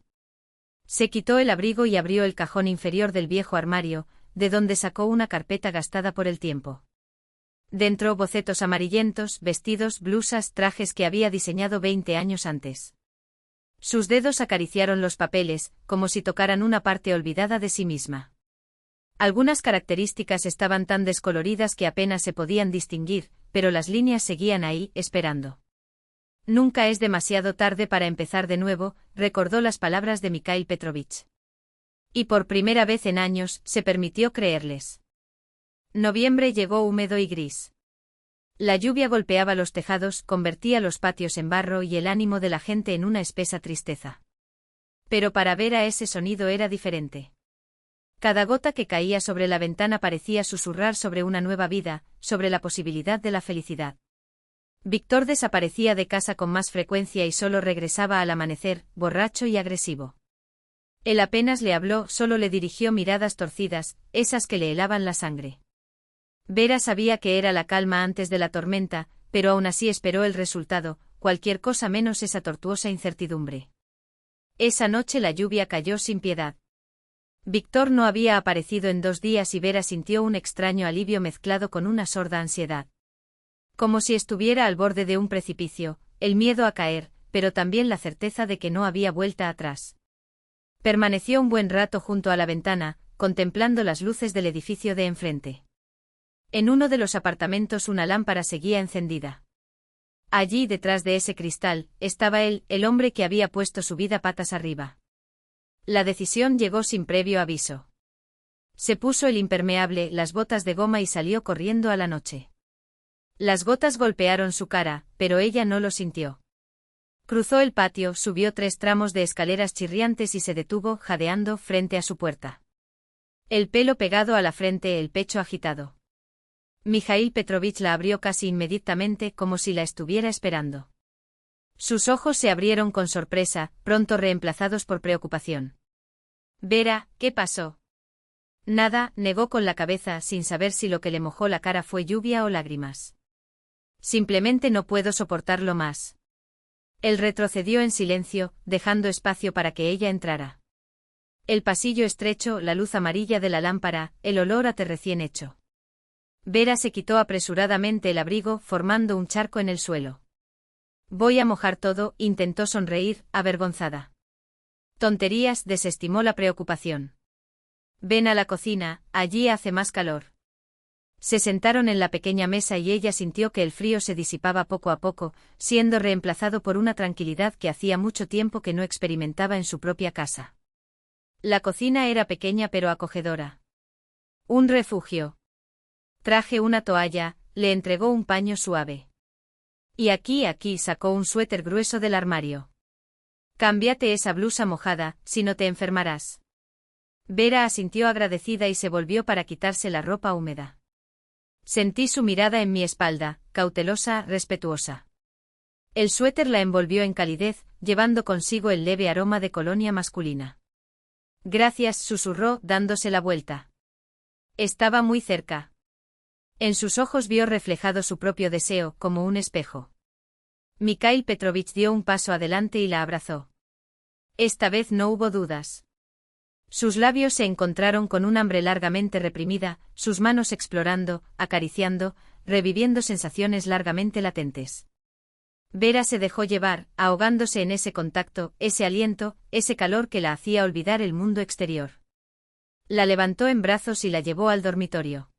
Se quitó el abrigo y abrió el cajón inferior del viejo armario, de donde sacó una carpeta gastada por el tiempo. Dentro bocetos amarillentos, vestidos, blusas, trajes que había diseñado 20 años antes. Sus dedos acariciaron los papeles, como si tocaran una parte olvidada de sí misma. Algunas características estaban tan descoloridas que apenas se podían distinguir, pero las líneas seguían ahí, esperando. Nunca es demasiado tarde para empezar de nuevo, recordó las palabras de Mikhail Petrovich. Y por primera vez en años, se permitió creerles. Noviembre llegó húmedo y gris. La lluvia golpeaba los tejados, convertía los patios en barro y el ánimo de la gente en una espesa tristeza. Pero para Vera ese sonido era diferente. Cada gota que caía sobre la ventana parecía susurrar sobre una nueva vida, sobre la posibilidad de la felicidad. Víctor desaparecía de casa con más frecuencia y solo regresaba al amanecer, borracho y agresivo. Él apenas le habló, solo le dirigió miradas torcidas, esas que le helaban la sangre. Vera sabía que era la calma antes de la tormenta, pero aún así esperó el resultado, cualquier cosa menos esa tortuosa incertidumbre. Esa noche la lluvia cayó sin piedad. Víctor no había aparecido en 2 días y Vera sintió un extraño alivio mezclado con una sorda ansiedad. Como si estuviera al borde de un precipicio, el miedo a caer, pero también la certeza de que no había vuelta atrás. Permaneció un buen rato junto a la ventana, contemplando las luces del edificio de enfrente. En uno de los apartamentos una lámpara seguía encendida. Allí, detrás de ese cristal, estaba él, el hombre que había puesto su vida patas arriba. La decisión llegó sin previo aviso. Se puso el impermeable, las botas de goma y salió corriendo a la noche. Las gotas golpearon su cara, pero ella no lo sintió. Cruzó el patio, subió 3 tramos de escaleras chirriantes y se detuvo, jadeando, frente a su puerta. El pelo pegado a la frente, el pecho agitado. Mikhail Petrovich la abrió casi inmediatamente, como si la estuviera esperando. Sus ojos se abrieron con sorpresa, pronto reemplazados por preocupación. «Vera, ¿qué pasó?» «Nada», negó con la cabeza, sin saber si lo que le mojó la cara fue lluvia o lágrimas. «Simplemente no puedo soportarlo más». Él retrocedió en silencio, dejando espacio para que ella entrara. El pasillo estrecho, la luz amarilla de la lámpara, el olor a té recién hecho. Vera se quitó apresuradamente el abrigo, formando un charco en el suelo. «Voy a mojar todo», intentó sonreír, avergonzada. «Tonterías», desestimó la preocupación. «Ven a la cocina, allí hace más calor». Se sentaron en la pequeña mesa y ella sintió que el frío se disipaba poco a poco, siendo reemplazado por una tranquilidad que hacía mucho tiempo que no experimentaba en su propia casa. La cocina era pequeña pero acogedora. Un refugio. Traje una toalla, le entregó un paño suave. Y aquí sacó un suéter grueso del armario. «Cámbiate esa blusa mojada, si no te enfermarás». Vera asintió agradecida y se volvió para quitarse la ropa húmeda. Sentí su mirada en mi espalda, cautelosa, respetuosa. El suéter la envolvió en calidez, llevando consigo el leve aroma de colonia masculina. «Gracias», susurró, dándose la vuelta. Estaba muy cerca. En sus ojos vio reflejado su propio deseo, como un espejo. Mikhail Petrovich dio un paso adelante y la abrazó. Esta vez no hubo dudas. Sus labios se encontraron con un hambre largamente reprimida, sus manos explorando, acariciando, reviviendo sensaciones largamente latentes. Vera se dejó llevar, ahogándose en ese contacto, ese aliento, ese calor que la hacía olvidar el mundo exterior. La levantó en brazos y la llevó al dormitorio.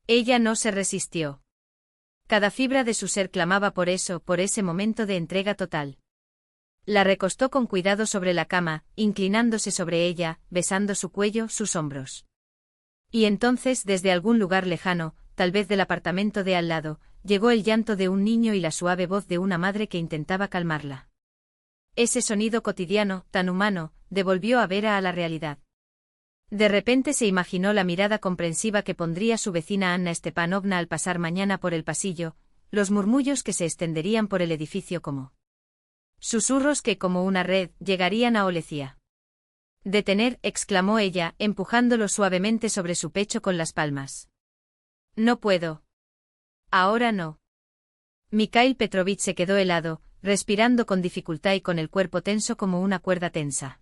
Ella no se resistió. Cada fibra de su ser clamaba por eso, por ese momento de entrega total. La recostó con cuidado sobre la cama, inclinándose sobre ella, besando su cuello, sus hombros. Y entonces, desde algún lugar lejano, tal vez del apartamento de al lado, llegó el llanto de un niño y la suave voz de una madre que intentaba calmarla. Ese sonido cotidiano, tan humano, devolvió a Vera a la realidad. De repente se imaginó la mirada comprensiva que pondría su vecina Anna Stepanovna al pasar mañana por el pasillo, los murmullos que se extenderían por el edificio como susurros que, como una red, llegarían a Olesia. «Detener», exclamó ella, empujándolo suavemente sobre su pecho con las palmas. «No puedo. Ahora no». Mikhail Petrovich se quedó helado, respirando con dificultad y con el cuerpo tenso como una cuerda tensa.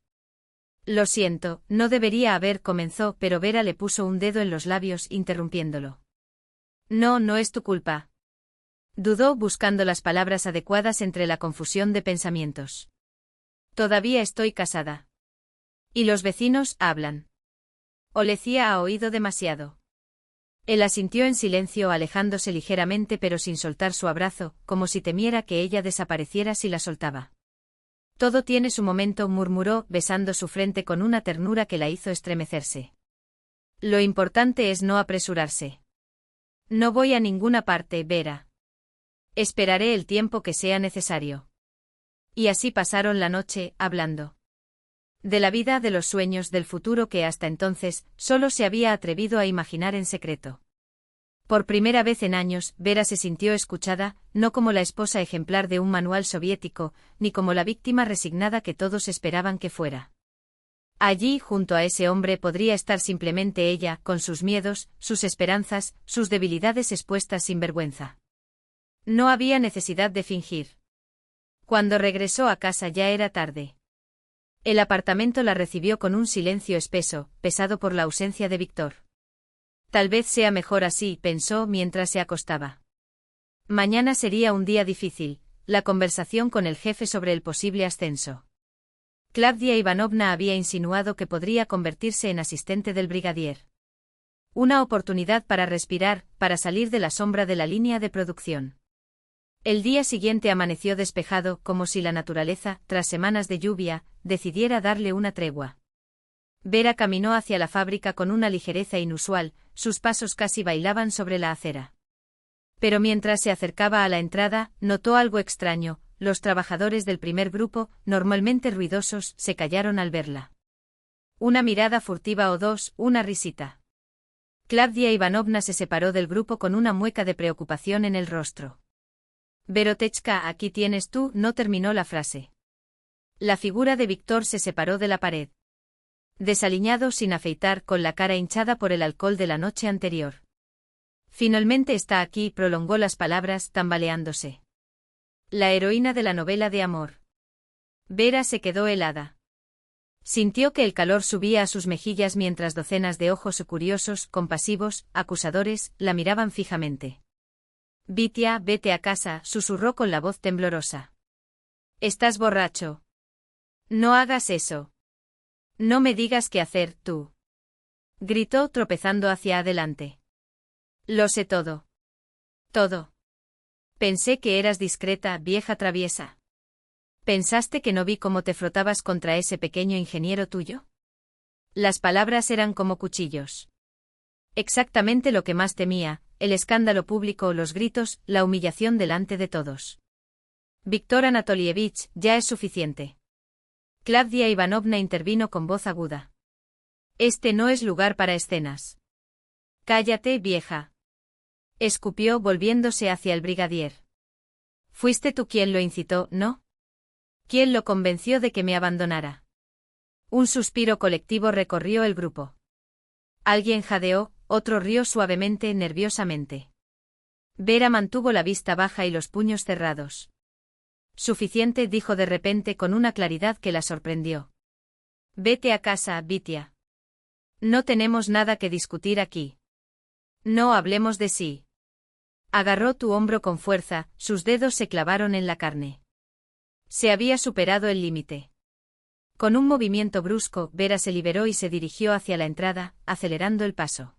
«Lo siento, no debería haber», comenzó, pero Vera le puso un dedo en los labios, interrumpiéndolo. «No, no es tu culpa». Dudó, buscando las palabras adecuadas entre la confusión de pensamientos. «Todavía estoy casada. Y los vecinos hablan. Olesia ha oído demasiado». Él asintió en silencio, alejándose ligeramente pero sin soltar su abrazo, como si temiera que ella desapareciera si la soltaba. «Todo tiene su momento», murmuró, besando su frente con una ternura que la hizo estremecerse. «Lo importante es no apresurarse. No voy a ninguna parte, Vera. Esperaré el tiempo que sea necesario». Y así pasaron la noche, hablando. De la vida, de los sueños, del futuro que hasta entonces solo se había atrevido a imaginar en secreto. Por primera vez en años, Vera se sintió escuchada, no como la esposa ejemplar de un manual soviético, ni como la víctima resignada que todos esperaban que fuera. Allí, junto a ese hombre, podría estar simplemente ella, con sus miedos, sus esperanzas, sus debilidades expuestas sin vergüenza. No había necesidad de fingir. Cuando regresó a casa ya era tarde. El apartamento la recibió con un silencio espeso, pesado por la ausencia de Víctor. Tal vez sea mejor así, pensó mientras se acostaba. Mañana sería un día difícil, la conversación con el jefe sobre el posible ascenso. Klavdia Ivanovna había insinuado que podría convertirse en asistente del brigadier. Una oportunidad para respirar, para salir de la sombra de la línea de producción. El día siguiente amaneció despejado, como si la naturaleza, tras semanas de lluvia, decidiera darle una tregua. Vera caminó hacia la fábrica con una ligereza inusual, sus pasos casi bailaban sobre la acera. Pero mientras se acercaba a la entrada, notó algo extraño: los trabajadores del primer grupo, normalmente ruidosos, se callaron al verla. Una mirada furtiva o dos, una risita. Klavdia Ivanovna se separó del grupo con una mueca de preocupación en el rostro. «Verotechka, aquí tienes tú», no terminó la frase. La figura de Víctor se separó de la pared. Desaliñado, sin afeitar, con la cara hinchada por el alcohol de la noche anterior. «Finalmente está aquí», prolongó las palabras, tambaleándose. La heroína de la novela de amor. Vera se quedó helada. Sintió que el calor subía a sus mejillas mientras docenas de ojos curiosos, compasivos, acusadores, la miraban fijamente. «Vitia, vete a casa», susurró con la voz temblorosa. «Estás borracho. No hagas eso. No me digas qué hacer, tú», gritó tropezando hacia adelante. «Lo sé todo. Todo. Pensé que eras discreta, vieja traviesa. ¿Pensaste que no vi cómo te frotabas contra ese pequeño ingeniero tuyo?» Las palabras eran como cuchillos. Exactamente lo que más temía: el escándalo público, los gritos, la humillación delante de todos. «Víctor Anatolievich, ya es suficiente». Klavdia Ivanovna intervino con voz aguda. «Este no es lugar para escenas». «Cállate, vieja», escupió volviéndose hacia el brigadier. «Fuiste tú quien lo incitó, ¿no? ¿Quién lo convenció de que me abandonara?». Un suspiro colectivo recorrió el grupo. Alguien jadeó, otro rió suavemente, nerviosamente. Vera mantuvo la vista baja y los puños cerrados. «Suficiente», dijo de repente con una claridad que la sorprendió. «Vete a casa, Vitia. No tenemos nada que discutir aquí. No hablemos de sí». Agarró tu hombro con fuerza, sus dedos se clavaron en la carne. Se había superado el límite. Con un movimiento brusco, Vera se liberó y se dirigió hacia la entrada, acelerando el paso.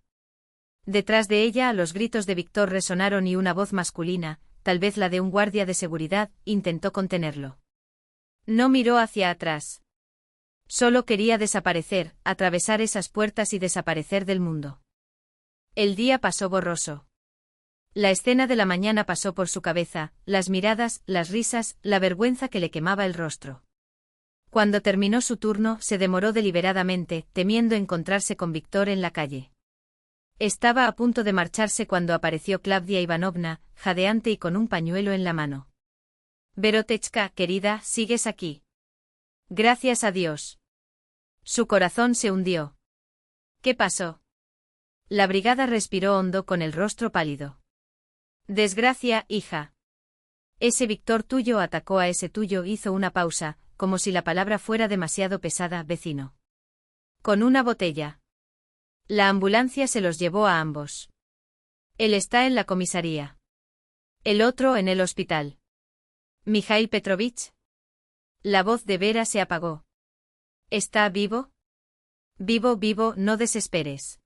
Detrás de ella, los gritos de Víctor resonaron y una voz masculina, tal vez la de un guardia de seguridad, intentó contenerlo. No miró hacia atrás. Solo quería desaparecer, atravesar esas puertas y desaparecer del mundo. El día pasó borroso. La escena de la mañana pasó por su cabeza, las miradas, las risas, la vergüenza que le quemaba el rostro. Cuando terminó su turno, se demoró deliberadamente, temiendo encontrarse con Víctor en la calle. Estaba a punto de marcharse cuando apareció Klavdia Ivanovna, jadeante y con un pañuelo en la mano. «Verotechka, querida, ¿sigues aquí?». «Gracias a Dios». Su corazón se hundió. «¿Qué pasó?». La brigada respiró hondo con el rostro pálido. «Desgracia, hija. Ese Víctor tuyo atacó a ese tuyo», hizo una pausa, como si la palabra fuera demasiado pesada, «vecino. Con una botella». La ambulancia se los llevó a ambos. Él está en la comisaría. El otro en el hospital. «¿Mijail Petrovich?». La voz de Vera se apagó. «¿Está vivo?». «Vivo, vivo, no desesperes».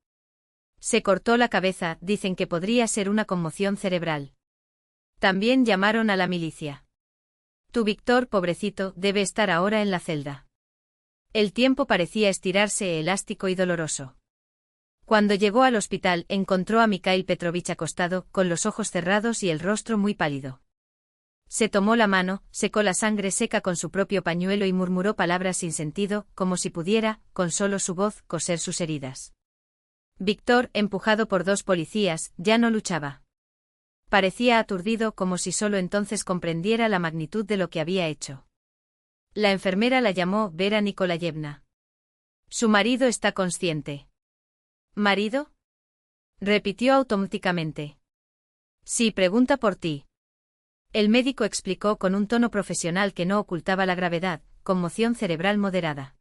Se cortó la cabeza, dicen que podría ser una conmoción cerebral. También llamaron a la milicia. Tu Víctor, pobrecito, debe estar ahora en la celda. El tiempo parecía estirarse, elástico y doloroso. Cuando llegó al hospital, encontró a Mikhail Petrovich acostado, con los ojos cerrados y el rostro muy pálido. Se tomó la mano, secó la sangre seca con su propio pañuelo y murmuró palabras sin sentido, como si pudiera, con solo su voz, coser sus heridas. Víctor, empujado por dos policías, ya no luchaba. Parecía aturdido, como si solo entonces comprendiera la magnitud de lo que había hecho. La enfermera la llamó Vera Nikolayevna. «Su marido está consciente». «¿Marido?», repitió automáticamente. «Sí, pregunta por ti». El médico explicó con un tono profesional que no ocultaba la gravedad: conmoción cerebral moderada.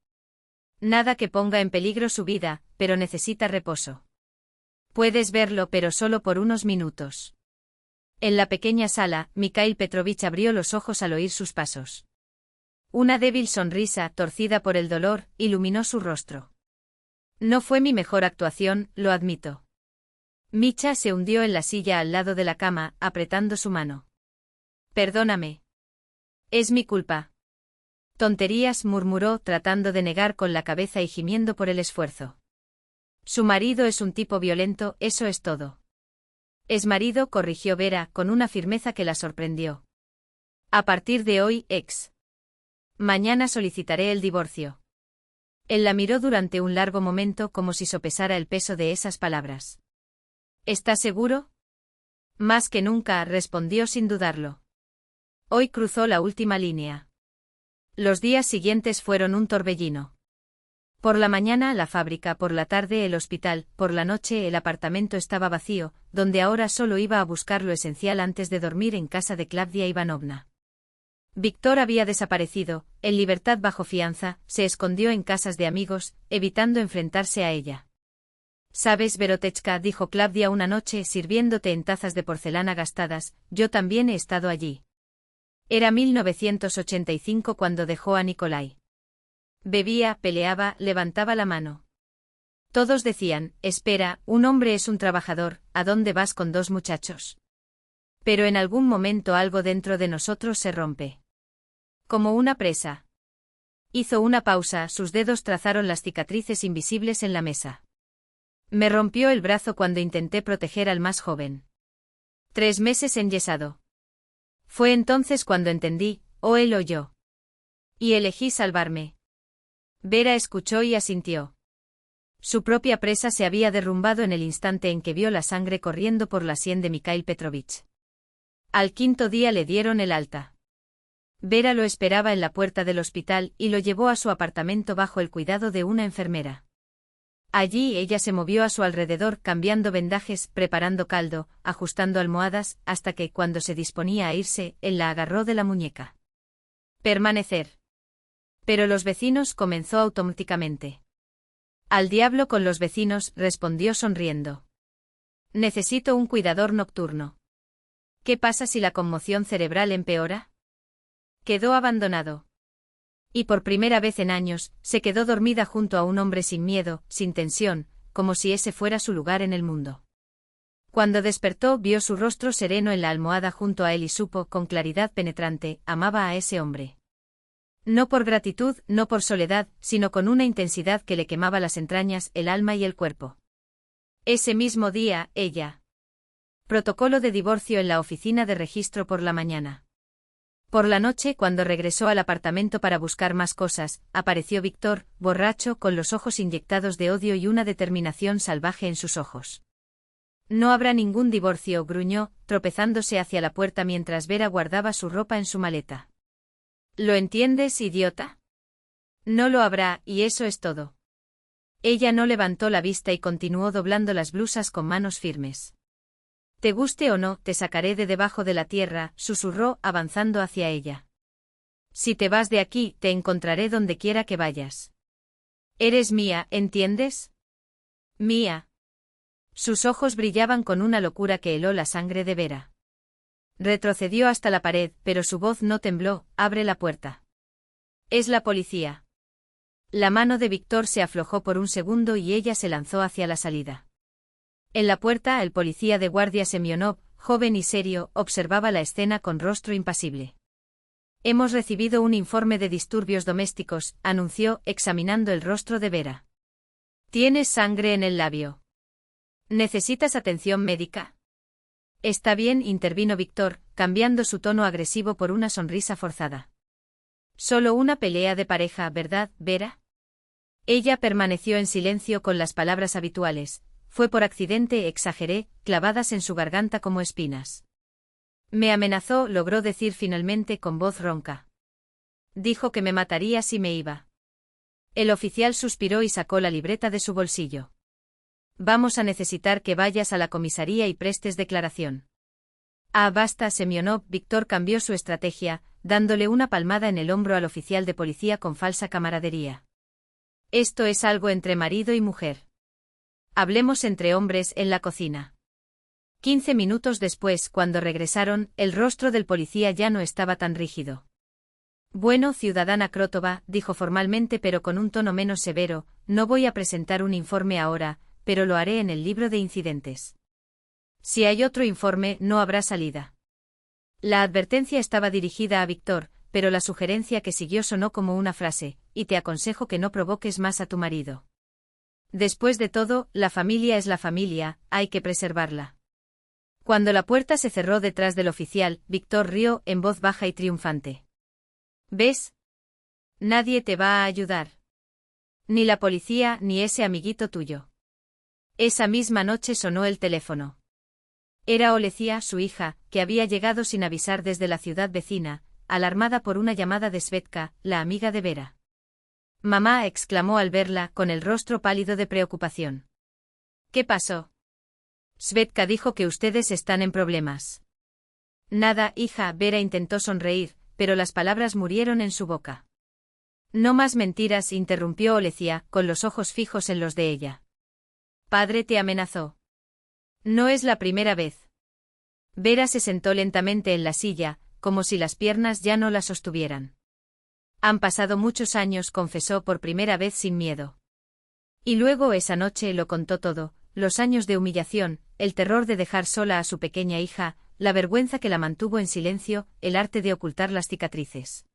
Nada que ponga en peligro su vida, pero necesita reposo. Puedes verlo, pero solo por unos minutos. En la pequeña sala, Mikhail Petrovich abrió los ojos al oír sus pasos. Una débil sonrisa, torcida por el dolor, iluminó su rostro. No fue mi mejor actuación, lo admito. Micha se hundió en la silla al lado de la cama, apretando su mano. Perdóname. Es mi culpa. Tonterías, murmuró, tratando de negar con la cabeza y gimiendo por el esfuerzo. Su marido es un tipo violento, eso es todo. Es marido, corrigió Vera, con una firmeza que la sorprendió. A partir de hoy, mañana solicitaré el divorcio. Él la miró durante un largo momento como si sopesara el peso de esas palabras. ¿Estás seguro? Más que nunca, respondió sin dudarlo. Hoy cruzó la última línea. Los días siguientes fueron un torbellino. Por la mañana la fábrica, por la tarde el hospital, por la noche el apartamento estaba vacío, donde ahora solo iba a buscar lo esencial antes de dormir en casa de Klavdia Ivanovna. Víctor había desaparecido, en libertad bajo fianza, se escondió en casas de amigos, evitando enfrentarse a ella. «Sabes, Verotechka», dijo Klavdia una noche sirviéndote en tazas de porcelana gastadas, «yo también he estado allí». Era 1985 cuando dejó a Nikolai. Bebía, peleaba, levantaba la mano. Todos decían, espera, un hombre es un trabajador, ¿a dónde vas con 2 muchachos? Pero en algún momento algo dentro de nosotros se rompe. Como una presa. Hizo una pausa, sus dedos trazaron las cicatrices invisibles en la mesa. Me rompió el brazo cuando intenté proteger al más joven. 3 meses enyesado. Fue entonces cuando entendí, o él o yo. Y elegí salvarme. Vera escuchó y asintió. Su propia presa se había derrumbado en el instante en que vio la sangre corriendo por la sien de Mikhail Petrovich. Al 5.º día le dieron el alta. Vera lo esperaba en la puerta del hospital y lo llevó a su apartamento bajo el cuidado de una enfermera. Allí ella se movió a su alrededor cambiando vendajes, preparando caldo, ajustando almohadas, hasta que, cuando se disponía a irse, él la agarró de la muñeca. Permanecer. Pero los vecinos, comenzó automáticamente. Al diablo con los vecinos, respondió sonriendo. Necesito un cuidador nocturno. ¿Qué pasa si la conmoción cerebral empeora? Quedó abandonado. Y por primera vez en años, se quedó dormida junto a un hombre sin miedo, sin tensión, como si ese fuera su lugar en el mundo. Cuando despertó, vio su rostro sereno en la almohada junto a él y supo, con claridad penetrante, amaba a ese hombre. No por gratitud, no por soledad, sino con una intensidad que le quemaba las entrañas, el alma y el cuerpo. Ese mismo día, ella. Protocolo de divorcio en la oficina de registro por la mañana. Por la noche, cuando regresó al apartamento para buscar más cosas, apareció Víctor, borracho, con los ojos inyectados de odio y una determinación salvaje en sus ojos. No habrá ningún divorcio, gruñó, tropezándose hacia la puerta mientras Vera guardaba su ropa en su maleta. ¿Lo entiendes, idiota? No lo habrá, y eso es todo. Ella no levantó la vista y continuó doblando las blusas con manos firmes. Te guste o no, te sacaré de debajo de la tierra, susurró, avanzando hacia ella. Si te vas de aquí, te encontraré donde quiera que vayas. Eres mía, ¿entiendes? Mía. Sus ojos brillaban con una locura que heló la sangre de Vera. Retrocedió hasta la pared, pero su voz no tembló, abre la puerta. Es la policía. La mano de Víctor se aflojó por un segundo y ella se lanzó hacia la salida. En la puerta, el policía de guardia Semyonov, joven y serio, observaba la escena con rostro impasible. Hemos recibido un informe de disturbios domésticos, anunció, examinando el rostro de Vera. Tienes sangre en el labio. ¿Necesitas atención médica? Está bien, intervino Víctor, cambiando su tono agresivo por una sonrisa forzada. Solo una pelea de pareja, ¿verdad, Vera? Ella permaneció en silencio con las palabras habituales. Fue por accidente, exageré, clavadas en su garganta como espinas. Me amenazó, logró decir finalmente con voz ronca. Dijo que me mataría si me iba. El oficial suspiró y sacó la libreta de su bolsillo. Vamos a necesitar que vayas a la comisaría y prestes declaración. Ah, basta, Semyonov. Víctor cambió su estrategia, dándole una palmada en el hombro al oficial de policía con falsa camaradería. Esto es algo entre marido y mujer. Hablemos entre hombres en la cocina. 15 minutos después, cuando regresaron, el rostro del policía ya no estaba tan rígido. Bueno, ciudadana Krotova, dijo formalmente pero con un tono menos severo, no voy a presentar un informe ahora, pero lo haré en el libro de incidentes. Si hay otro informe, no habrá salida. La advertencia estaba dirigida a Víctor, pero la sugerencia que siguió sonó como una frase, y te aconsejo que no provoques más a tu marido. Después de todo, la familia es la familia, hay que preservarla. Cuando la puerta se cerró detrás del oficial, Víctor rió en voz baja y triunfante. ¿Ves? Nadie te va a ayudar. Ni la policía ni ese amiguito tuyo. Esa misma noche sonó el teléfono. Era Olesia, su hija, que había llegado sin avisar desde la ciudad vecina, alarmada por una llamada de Svetka, la amiga de Vera. Mamá, exclamó al verla, con el rostro pálido de preocupación. ¿Qué pasó? Svetka dijo que ustedes están en problemas. Nada, hija, Vera intentó sonreír, pero las palabras murieron en su boca. No más mentiras, interrumpió Olesia, con los ojos fijos en los de ella. Padre te amenazó. No es la primera vez. Vera se sentó lentamente en la silla, como si las piernas ya no la sostuvieran. Han pasado muchos años, confesó por primera vez sin miedo. Y luego esa noche lo contó todo, los años de humillación, el terror de dejar sola a su pequeña hija, la vergüenza que la mantuvo en silencio, el arte de ocultar las cicatrices.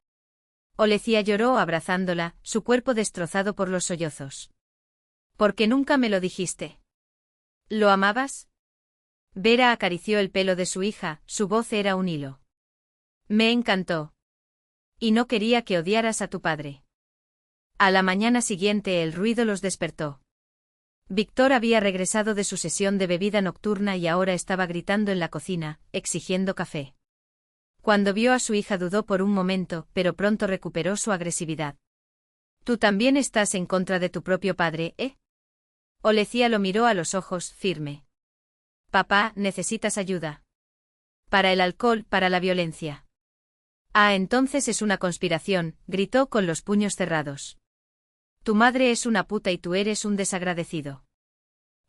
Olesia lloró abrazándola, su cuerpo destrozado por los sollozos. ¿Por qué nunca me lo dijiste? ¿Lo amabas? Vera acarició el pelo de su hija, su voz era un hilo. Me encantó. Y no quería que odiaras a tu padre. A la mañana siguiente el ruido los despertó. Víctor había regresado de su sesión de bebida nocturna y ahora estaba gritando en la cocina, exigiendo café. Cuando vio a su hija dudó por un momento, pero pronto recuperó su agresividad. Tú también estás en contra de tu propio padre, ¿eh? Olesia lo miró a los ojos, firme. Papá, necesitas ayuda. Para el alcohol, para la violencia. Ah, entonces es una conspiración, gritó con los puños cerrados. Tu madre es una puta y tú eres un desagradecido.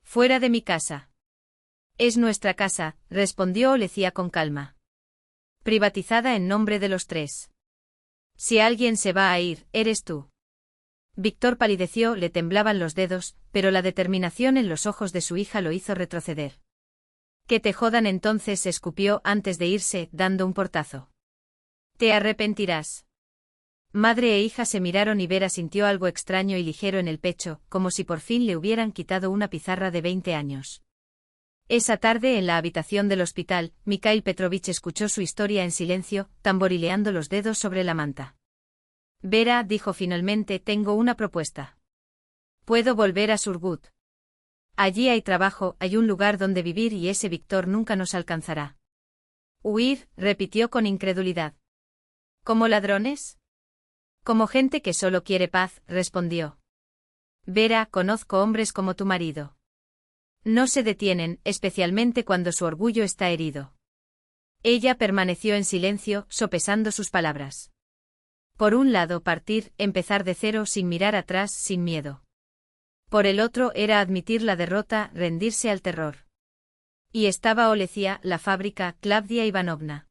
Fuera de mi casa. Es nuestra casa, respondió Olesia con calma. Privatizada en nombre de los tres. Si alguien se va a ir, eres tú. Víctor palideció, le temblaban los dedos, pero la determinación en los ojos de su hija lo hizo retroceder. Que te jodan entonces, escupió antes de irse, dando un portazo. Te arrepentirás. Madre e hija se miraron y Vera sintió algo extraño y ligero en el pecho, como si por fin le hubieran quitado una pizarra de 20 años. Esa tarde en la habitación del hospital, Mikhail Petrovich escuchó su historia en silencio, tamborileando los dedos sobre la manta. Vera, dijo finalmente, tengo una propuesta. Puedo volver a Surgut. Allí hay trabajo, hay un lugar donde vivir y ese Víctor nunca nos alcanzará. Huir, repitió con incredulidad. ¿Como ladrones? Como gente que solo quiere paz, respondió. Vera, conozco hombres como tu marido. No se detienen, especialmente cuando su orgullo está herido. Ella permaneció en silencio, sopesando sus palabras. Por un lado, partir, empezar de cero sin mirar atrás, sin miedo. Por el otro era admitir la derrota, rendirse al terror. Y estaba Olesia, la fábrica, Klavdia Ivanovna.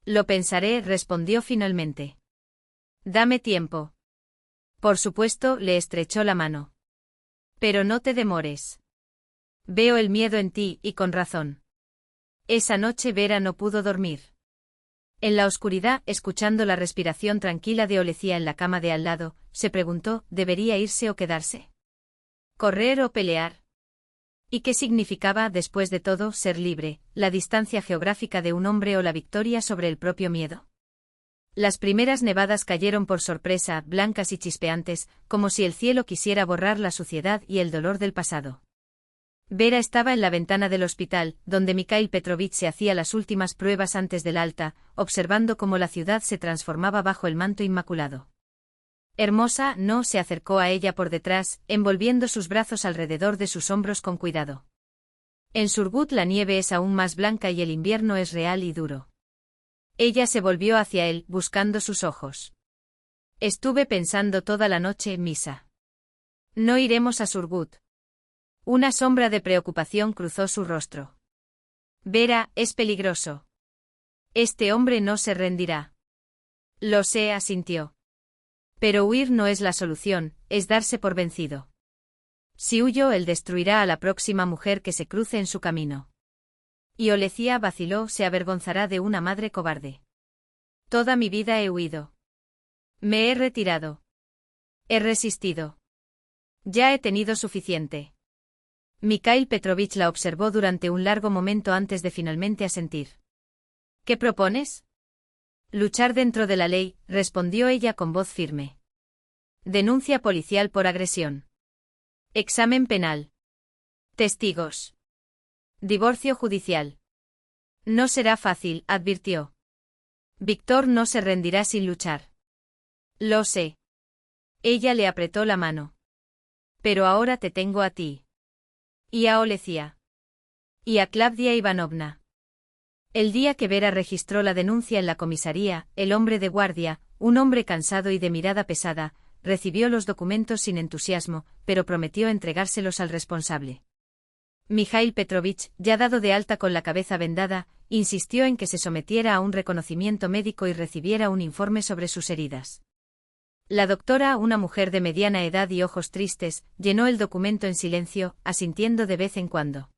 Lo pensaré, respondió finalmente. Dame tiempo. Por supuesto, le estrechó la mano. Pero no te demores. Veo el miedo en ti, y con razón. Esa noche Vera no pudo dormir. En la oscuridad, escuchando la respiración tranquila de Olesia en la cama de al lado, se preguntó, ¿debería irse o quedarse? ¿Correr o pelear? ¿Y qué significaba, después de todo, ser libre, la distancia geográfica de un hombre o la victoria sobre el propio miedo? Las primeras nevadas cayeron por sorpresa, blancas y chispeantes, como si el cielo quisiera borrar la suciedad y el dolor del pasado. Vera estaba en la ventana del hospital, donde Mikhail Petrovich se hacía las últimas pruebas antes del alta, observando cómo la ciudad se transformaba bajo el manto inmaculado. Hermosa, no, se acercó a ella por detrás, envolviendo sus brazos alrededor de sus hombros con cuidado. En Surgut la nieve es aún más blanca y el invierno es real y duro. Ella se volvió hacia él, buscando sus ojos. Estuve pensando toda la noche, Misa. No iremos a Surgut. Una sombra de preocupación cruzó su rostro. Vera, es peligroso. Este hombre no se rendirá. Lo sé, asintió. Pero huir no es la solución, es darse por vencido. Si huyo, él destruirá a la próxima mujer que se cruce en su camino. Y Olesia vaciló, se avergonzará de una madre cobarde. Toda mi vida he huido. Me he retirado. He resistido. Ya he tenido suficiente. Mikhail Petrovich la observó durante un largo momento antes de finalmente asentir. ¿Qué propones? Luchar dentro de la ley, respondió ella con voz firme. Denuncia policial por agresión. Examen penal. Testigos. Divorcio judicial. No será fácil, advirtió. Víctor no se rendirá sin luchar. Lo sé. Ella le apretó la mano. Pero ahora te tengo a ti. Y a Olesia. Y a Klavdia Ivanovna. El día que Vera registró la denuncia en la comisaría, el hombre de guardia, un hombre cansado y de mirada pesada, recibió los documentos sin entusiasmo, pero prometió entregárselos al responsable. Mikhail Petrovich, ya dado de alta con la cabeza vendada, insistió en que se sometiera a un reconocimiento médico y recibiera un informe sobre sus heridas. La doctora, una mujer de mediana edad y ojos tristes, llenó el documento en silencio, asintiendo de vez en cuando.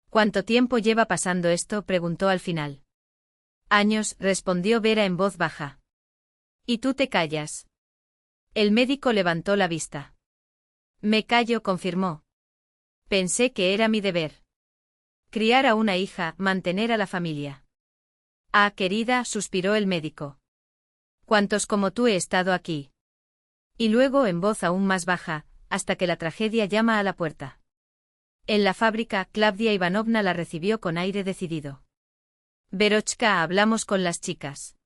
¿Cuánto tiempo lleva pasando esto?, preguntó al final. Años, respondió Vera en voz baja. ¿Y tú te callas? El médico levantó la vista. Me callo, confirmó. Pensé que era mi deber. Criar a una hija, mantener a la familia. Ah, querida, suspiró el médico. ¿Cuántos como tú he estado aquí? Y luego en voz aún más baja, hasta que la tragedia llama a la puerta. En la fábrica, Klavdia Ivanovna la recibió con aire decidido. Verochka, hablamos con las chicas.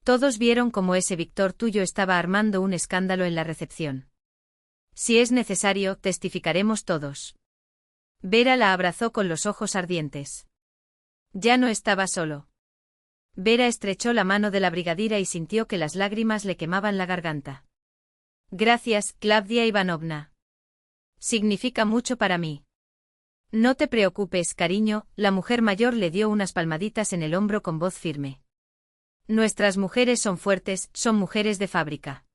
Todos vieron cómo ese Víctor tuyo estaba armando un escándalo en la recepción. Si es necesario, testificaremos todos. Vera la abrazó con los ojos ardientes. Ya no estaba solo. Vera estrechó la mano de la brigadira y sintió que las lágrimas le quemaban la garganta. Gracias, Klavdia Ivanovna. Significa mucho para mí. No te preocupes, cariño, la mujer mayor le dio unas palmaditas en el hombro con voz firme. Nuestras mujeres son fuertes, son mujeres de fábrica.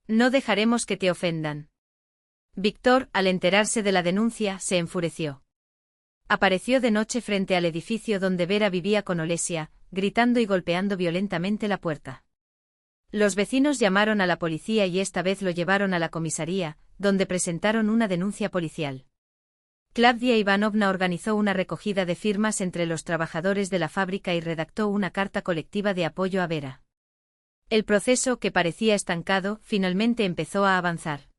No dejaremos que te ofendan. Víctor, al enterarse de la denuncia, se enfureció. Apareció de noche frente al edificio donde Vera vivía con Olesia, gritando y golpeando violentamente la puerta. Los vecinos llamaron a la policía y esta vez lo llevaron a la comisaría, donde presentaron una denuncia policial. Klavdia Ivanovna organizó una recogida de firmas entre los trabajadores de la fábrica y redactó una carta colectiva de apoyo a Vera. El proceso, que parecía estancado, finalmente empezó a avanzar.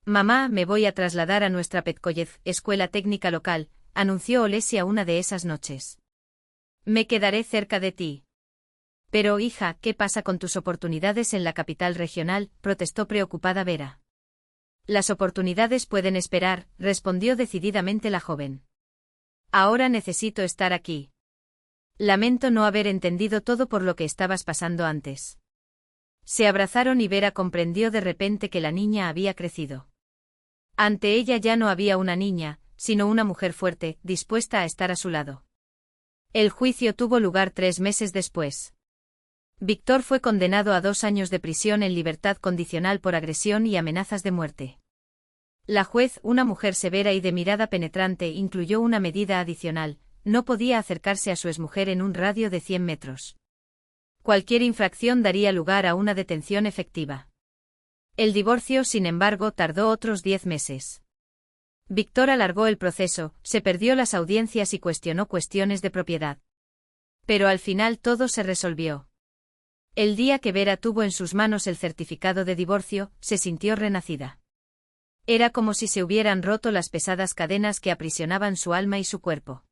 Mamá, me voy a trasladar a nuestra Petkoyev, escuela técnica local, anunció Olesia una de esas noches. Me quedaré cerca de ti. Pero, hija, ¿qué pasa con tus oportunidades en la capital regional?, protestó preocupada Vera. Las oportunidades pueden esperar, respondió decididamente la joven. Ahora necesito estar aquí. Lamento no haber entendido todo por lo que estabas pasando antes. Se abrazaron y Vera comprendió de repente que la niña había crecido. Ante ella ya no había una niña, sino una mujer fuerte, dispuesta a estar a su lado. El juicio tuvo lugar 3 meses después. Víctor fue condenado a 2 años de prisión en libertad condicional por agresión y amenazas de muerte. La juez, una mujer severa y de mirada penetrante, incluyó una medida adicional: no podía acercarse a su exmujer en un radio de 100 metros. Cualquier infracción daría lugar a una detención efectiva. El divorcio, sin embargo, tardó otros 10 meses. Víctor alargó el proceso, se perdió las audiencias y cuestionó cuestiones de propiedad. Pero al final todo se resolvió. El día que Vera tuvo en sus manos el certificado de divorcio, se sintió renacida. Era como si se hubieran roto las pesadas cadenas que aprisionaban su alma y su cuerpo.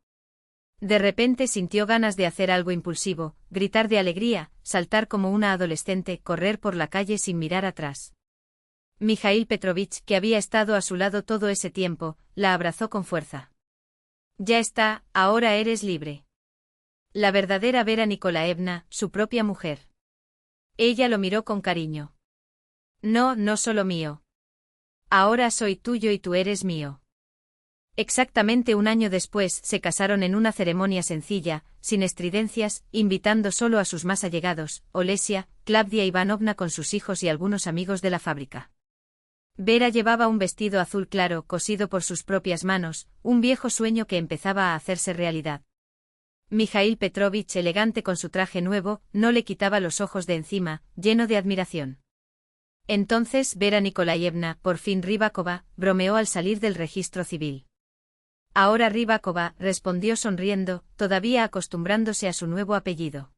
De repente sintió ganas de hacer algo impulsivo, gritar de alegría, saltar como una adolescente, correr por la calle sin mirar atrás. Mikhail Petrovich, que había estado a su lado todo ese tiempo, la abrazó con fuerza. Ya está, ahora eres libre. La verdadera Vera Nikolaevna, su propia mujer. Ella lo miró con cariño. No, no solo mío. Ahora soy tuyo y tú eres mío. Exactamente 1 año después se casaron en una ceremonia sencilla, sin estridencias, invitando solo a sus más allegados, Olesia, Klavdia Ivanovna con sus hijos y algunos amigos de la fábrica. Vera llevaba un vestido azul claro, cosido por sus propias manos, un viejo sueño que empezaba a hacerse realidad. Mijaíl Petrovich, elegante con su traje nuevo, no le quitaba los ojos de encima, lleno de admiración. Entonces Vera Nikolayevna, por fin Rybakova, bromeó al salir del registro civil. Ahora Rybakova, respondió sonriendo, todavía acostumbrándose a su nuevo apellido.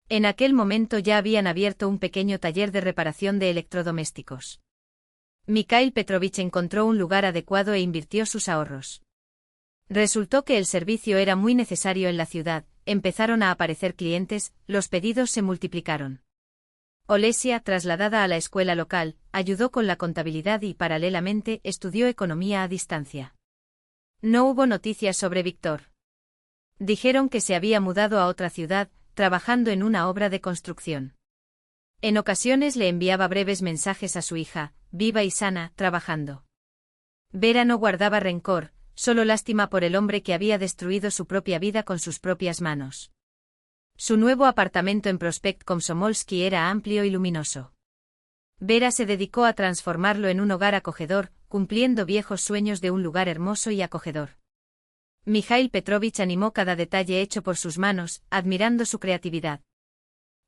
En aquel momento ya habían abierto un pequeño taller de reparación de electrodomésticos. Mikhail Petrovich encontró un lugar adecuado e invirtió sus ahorros. Resultó que el servicio era muy necesario en la ciudad, empezaron a aparecer clientes, los pedidos se multiplicaron. Olesia, trasladada a la escuela local, ayudó con la contabilidad y, paralelamente, estudió economía a distancia. No hubo noticias sobre Víctor. Dijeron que se había mudado a otra ciudad, trabajando en una obra de construcción. En ocasiones le enviaba breves mensajes a su hija, viva y sana, trabajando. Vera no guardaba rencor, solo lástima por el hombre que había destruido su propia vida con sus propias manos. Su nuevo apartamento en Prospekt Komsomolsky era amplio y luminoso. Vera se dedicó a transformarlo en un hogar acogedor, cumpliendo viejos sueños de un lugar hermoso y acogedor. Mijaíl Petrovich animó cada detalle hecho por sus manos, admirando su creatividad.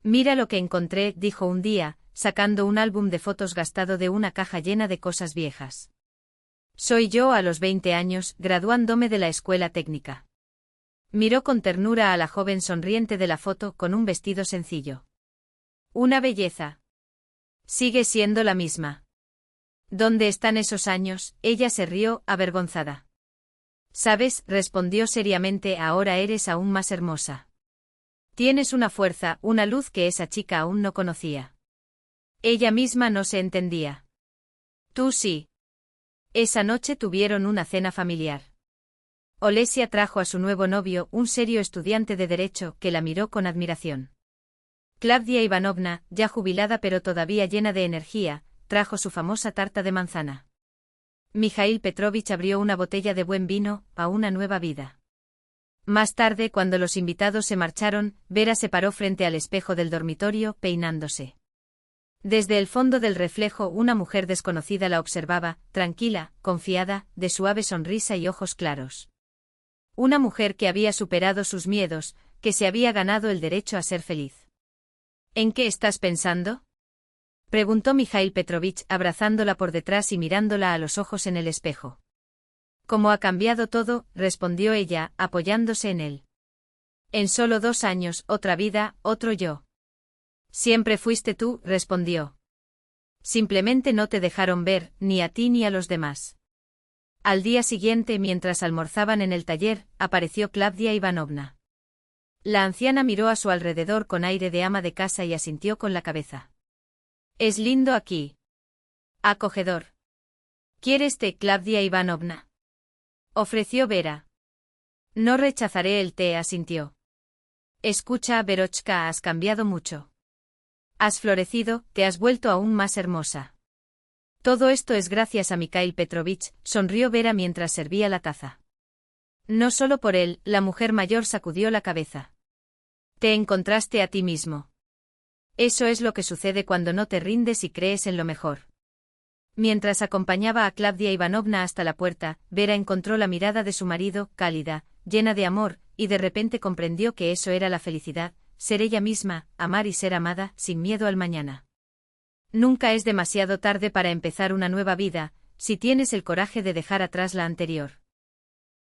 Mira lo que encontré, dijo un día, sacando un álbum de fotos gastado de una caja llena de cosas viejas. Soy yo a los 20 años, graduándome de la escuela técnica. Miró con ternura a la joven sonriente de la foto con un vestido sencillo. Una belleza. Sigue siendo la misma. ¿Dónde están esos años? Ella se rió, avergonzada. Sabes, respondió seriamente, ahora eres aún más hermosa. Tienes una fuerza, una luz que esa chica aún no conocía. Ella misma no se entendía. Tú sí. Esa noche tuvieron una cena familiar. Olesia trajo a su nuevo novio, un serio estudiante de derecho, que la miró con admiración. Klavdia Ivanovna, ya jubilada pero todavía llena de energía, trajo su famosa tarta de manzana. Mijaíl Petrovich abrió una botella de buen vino, a una nueva vida. Más tarde, cuando los invitados se marcharon, Vera se paró frente al espejo del dormitorio, peinándose. Desde el fondo del reflejo una mujer desconocida la observaba, tranquila, confiada, de suave sonrisa y ojos claros. Una mujer que había superado sus miedos, que se había ganado el derecho a ser feliz. ¿En qué estás pensando?, preguntó Mijaíl Petrovich, abrazándola por detrás y mirándola a los ojos en el espejo. ¿Cómo ha cambiado todo?, respondió ella, apoyándose en él. En solo 2 años, otra vida, otro yo. Siempre fuiste tú, respondió. Simplemente no te dejaron ver, ni a ti ni a los demás. Al día siguiente, mientras almorzaban en el taller, apareció Klavdia Ivanovna. La anciana miró a su alrededor con aire de ama de casa y asintió con la cabeza. Es lindo aquí. Acogedor. ¿Quieres té, Klavdia Ivanovna?, ofreció Vera. No rechazaré el té, asintió. Escucha, Verochka, has cambiado mucho. Has florecido, te has vuelto aún más hermosa. Todo esto es gracias a Mikhail Petrovich, sonrió Vera mientras servía la taza. No solo por él, la mujer mayor sacudió la cabeza. Te encontraste a ti mismo. Eso es lo que sucede cuando no te rindes y crees en lo mejor. Mientras acompañaba a Klavdia Ivanovna hasta la puerta, Vera encontró la mirada de su marido, cálida, llena de amor, y de repente comprendió que eso era la felicidad, ser ella misma, amar y ser amada, sin miedo al mañana. Nunca es demasiado tarde para empezar una nueva vida, si tienes el coraje de dejar atrás la anterior.